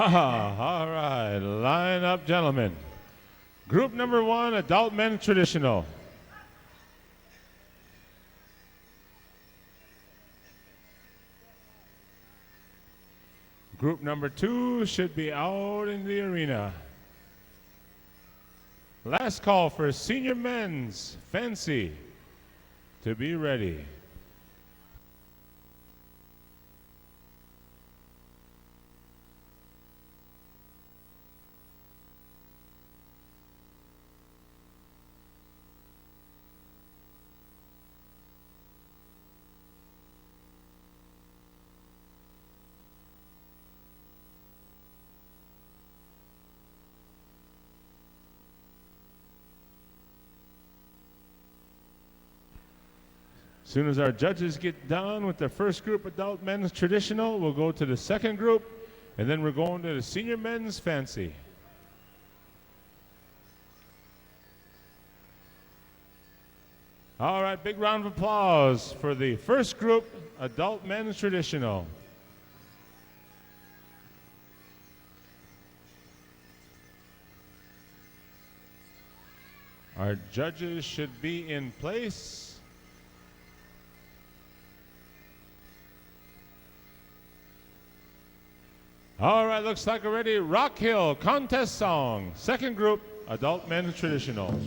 All right, line up, gentlemen. Group number 1, Adult Men's Traditional. Group number 2 should be out in the arena. Last call for Senior Men's Fancy to be ready. As soon as our judges get done with the first group, Adult Men's Traditional, we'll go to the second group, and then we're going to the Senior Men's Fancy. All right, big round of applause for the first group, Adult Men's Traditional. Our judges should be in place. All right, looks like we're ready. Rock Hill contest song. Second group, adult men's traditional.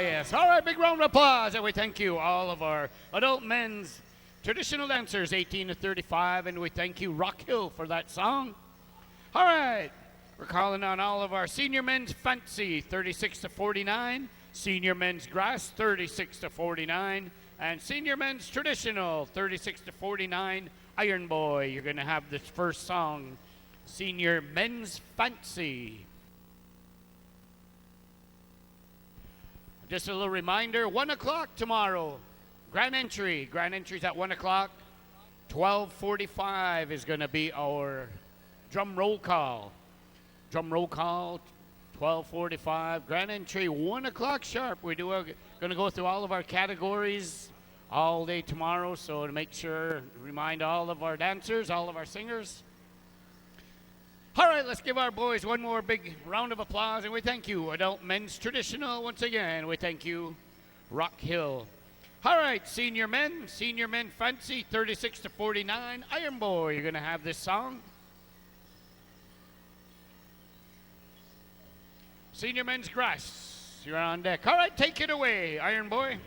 Yes. All right, big round of applause, and we thank you, all of our adult men's traditional dancers, 18 to 35, and we thank you, Rock Hill, for that song. All right, we're calling on all of our senior men's fancy, 36 to 49, senior men's grass, 36 to 49, and senior men's traditional, 36 to 49, Iron Boy. You're going to have this first song, senior men's fancy. Just a little reminder, 1 o'clock tomorrow, grand entry. Grand entry's at 1 o'clock. 12:45 is going to be our drum roll call. Drum roll call, 12:45. Grand entry, 1 o'clock sharp. We're going to go through all of our categories all day tomorrow, so to make sure, remind all of our dancers, all of our singers. All right, let's give our boys one more big round of applause, and we thank you, Adult Men's Traditional, once again. We thank you, Rock Hill. All right, senior men fancy, 36 to 49, Iron Boy, you're going to have this song. Senior men's grass, you're on deck. All right, take it away, Iron Boy.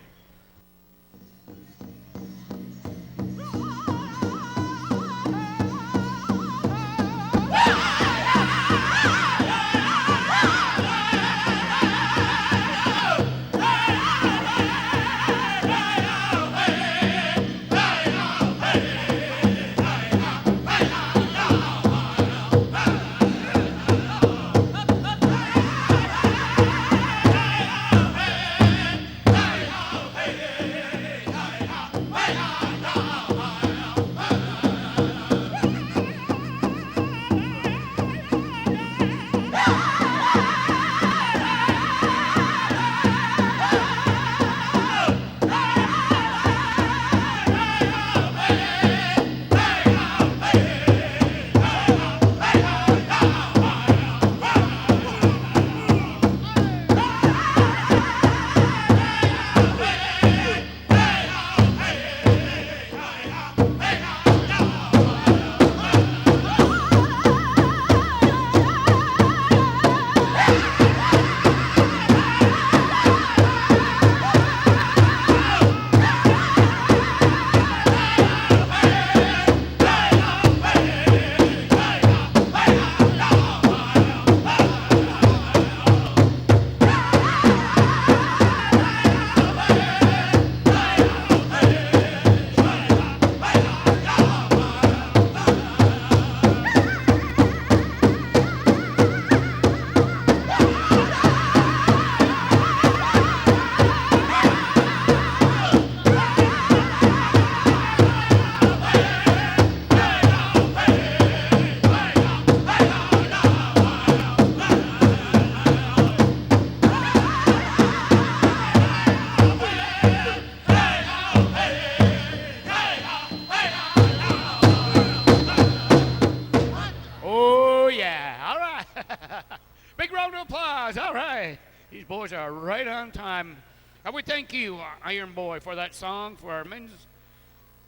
applause. All right. These boys are right on time. And we thank you, Iron Boy, for that song for our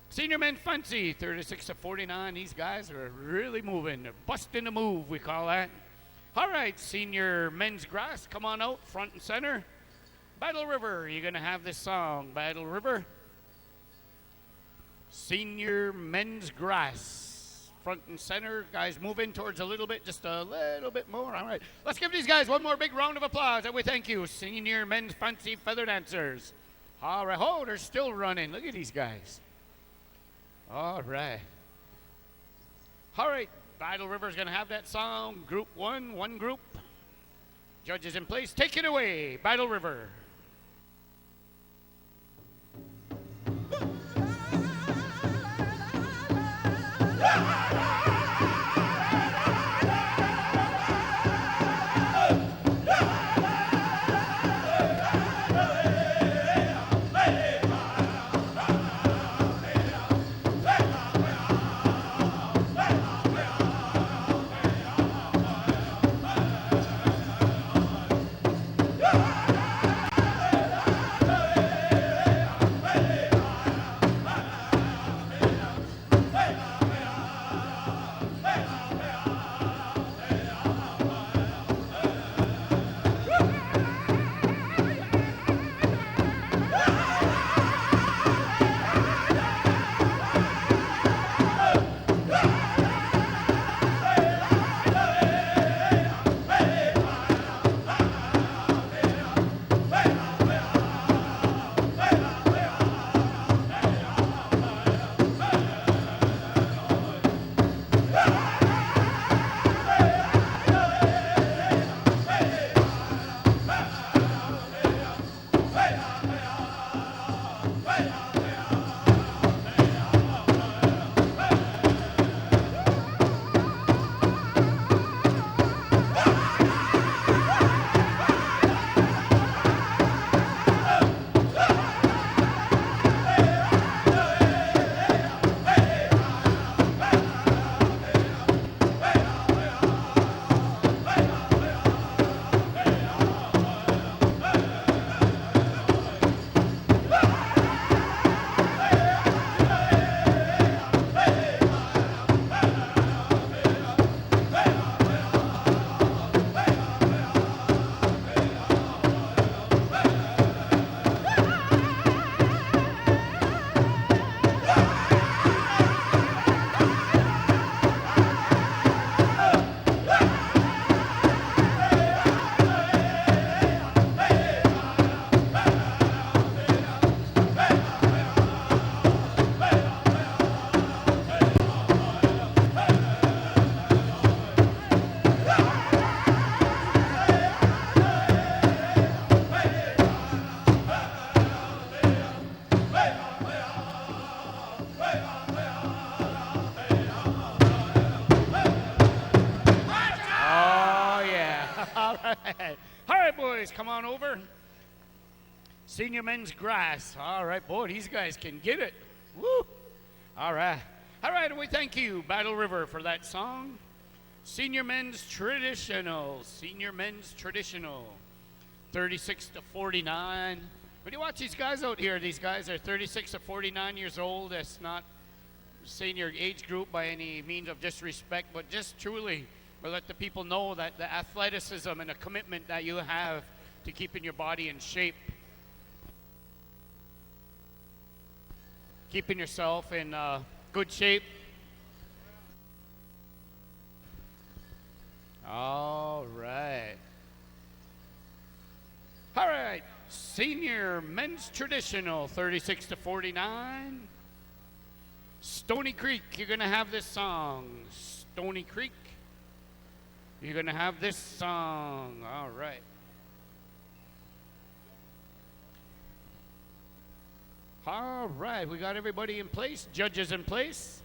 senior men's fancy, 36 to 49. These guys are really moving. They're busting a move, we call that. All right, senior men's grass, come on out, front and center. Battle River, you're going to have this song, Battle River. Senior men's grass, front and center. Guys, move in towards a little bit, just a little bit more. All right, let's give these guys one more big round of applause, and we thank you, senior men's fancy feather dancers. All right, oh, they're still running. Look at these guys. All right. All right, Battle River's going to have that song. Group one group. Judges in place. Take it away, Battle River. All right, boys, come on over. Senior men's grass. All right, boy, these guys can get it. Woo! All right. All right, and we thank you, Battle River, for that song. Senior men's traditional. Senior men's traditional. 36 to 49. When you watch these guys out here, these guys are 36 to 49 years old. That's not senior age group by any means of disrespect, but just truly to let the people know that the athleticism and the commitment that you have to keeping your body in shape, keeping yourself in good shape. All right. All right. Senior men's traditional, 36 to 49. Stony Creek, you're going to have this song. Stony Creek, you're going to have this song. All right. All right, we got everybody in place. Judges in place.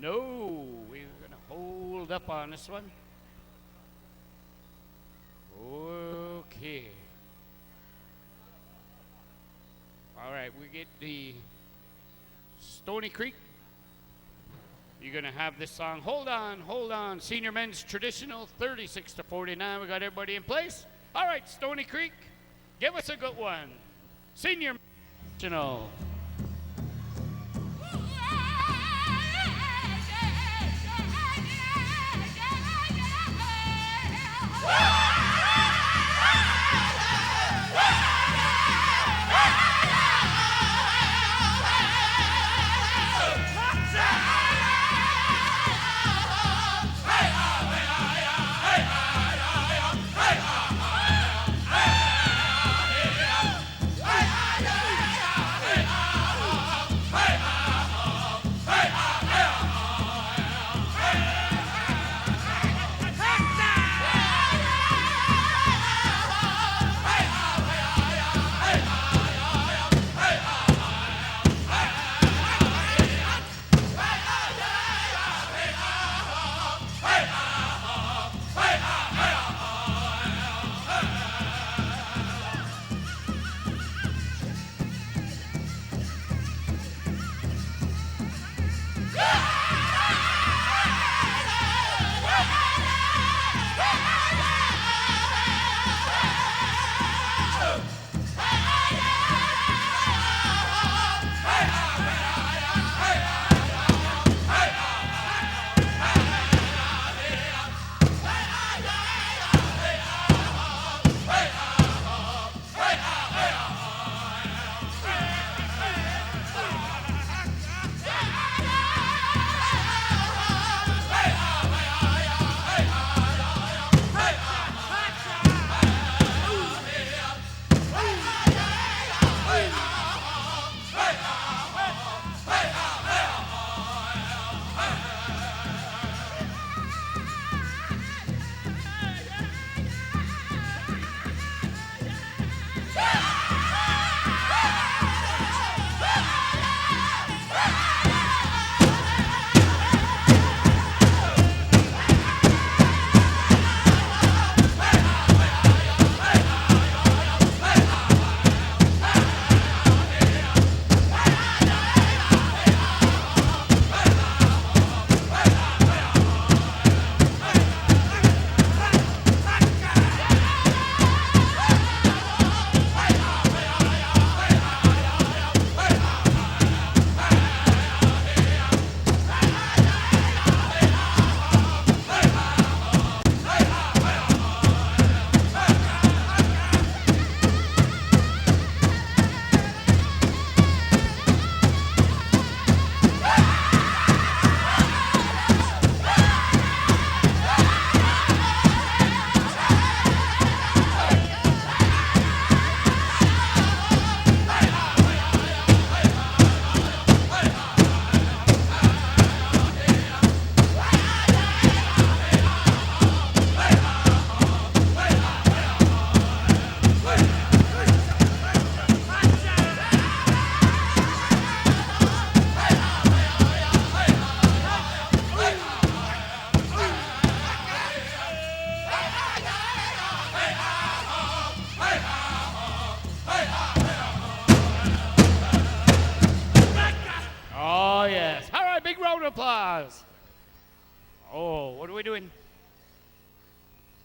No, we're going to hold up on this one. Okay. All right, we get the Stony Creek. You're going to have this song. Hold on. Senior men's traditional, 36-49. We got everybody in place. All right, Stony Creek, give us a good one. Senior traditional. applause. Oh, what are we doing?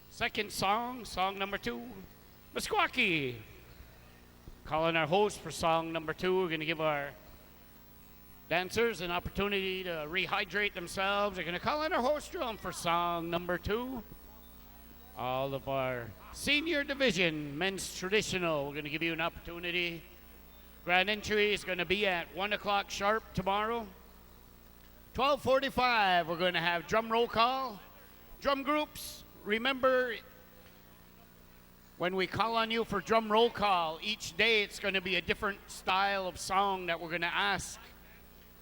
Second song, song number 2, Meskwaki. Calling our host for song number 2. We're going to give our dancers an opportunity to rehydrate themselves. We're going to call in our host drum for song number 2. All of our senior division, men's traditional, we're going to give you an opportunity. Grand entry is going to be at 1 o'clock sharp tomorrow. 12:45, we're going to have drum roll call. Drum groups, remember, when we call on you for drum roll call, each day it's going to be a different style of song that we're going to ask.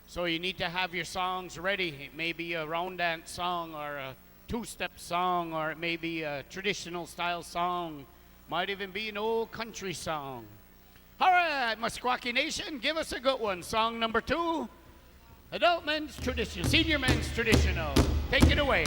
So you need to have your songs ready. It may be a round dance song or a two-step song, or it may be a traditional style song. Might even be an old country song. All right, Meskwaki Nation, give us a good one. Song number 2, adult men's tradition, senior men's traditional. Take it away.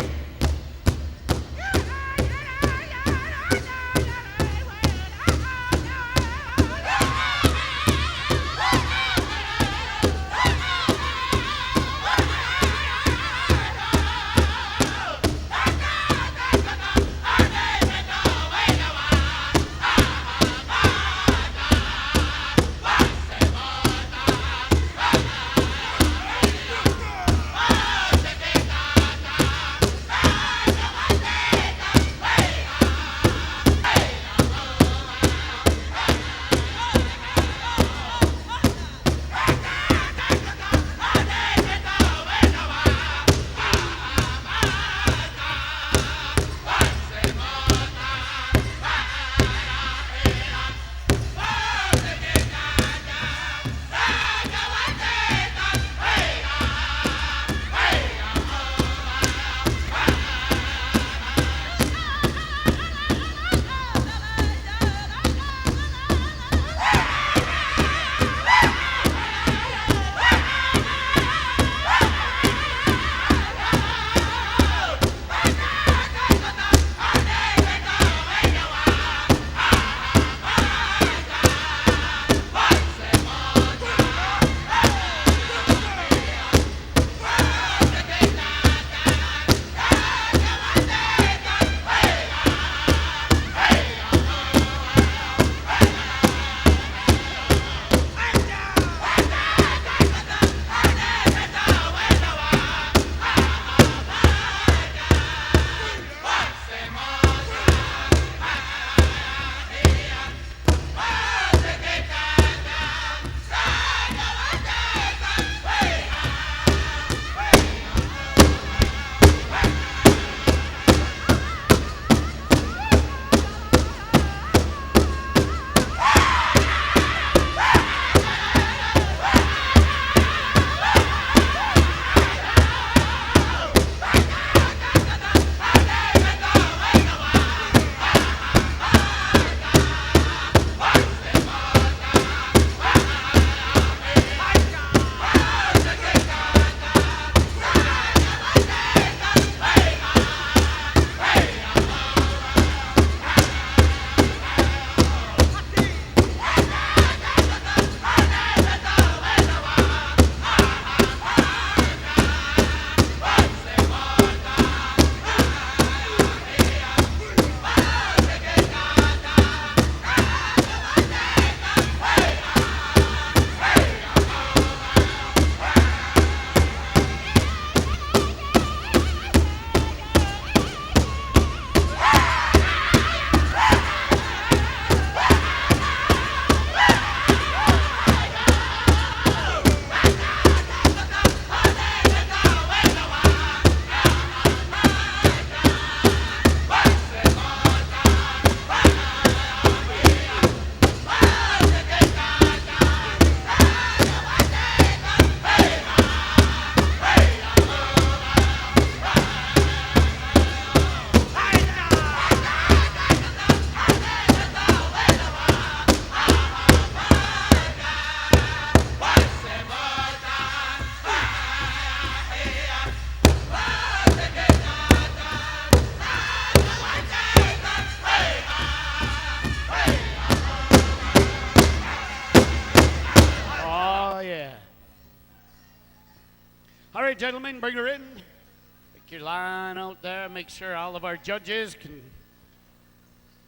right, gentlemen, bring her in. Take your line out there. Make sure all of our judges can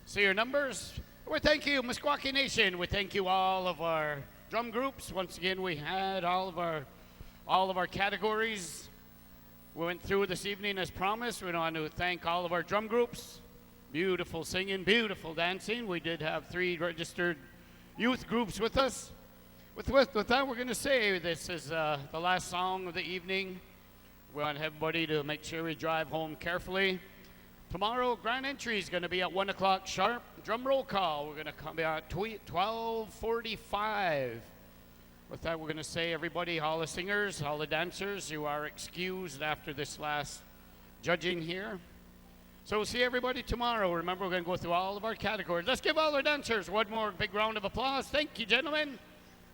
see your numbers. We thank you, Meskwaki Nation. We thank you, all of our drum groups. Once again, we had all of our categories we went through this evening as promised. We want to thank all of our drum groups. Beautiful singing, beautiful dancing. We did have 3 registered youth groups with us. With that, we're going to say this is the last song of the evening. We want everybody to make sure we drive home carefully. Tomorrow, grand entry is going to be at 1 o'clock sharp. Drum roll call, we're going to come at 12:45. With that, we're going to say, everybody, all the singers, all the dancers, you are excused after this last judging here. So we'll see everybody tomorrow. Remember, we're going to go through all of our categories. Let's give all our dancers one more big round of applause. Thank you, gentlemen.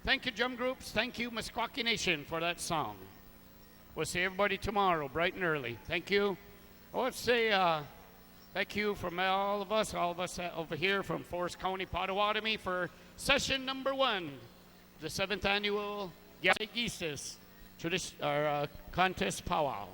Thank you, drum groups. Thank you, Meskwaki Nation, for that song. We'll see everybody tomorrow, bright and early. Thank you. I want to say thank you from all of us over here from Forest County, Potawatomi, for session number 1, the 7th annual Geesis contest powwow.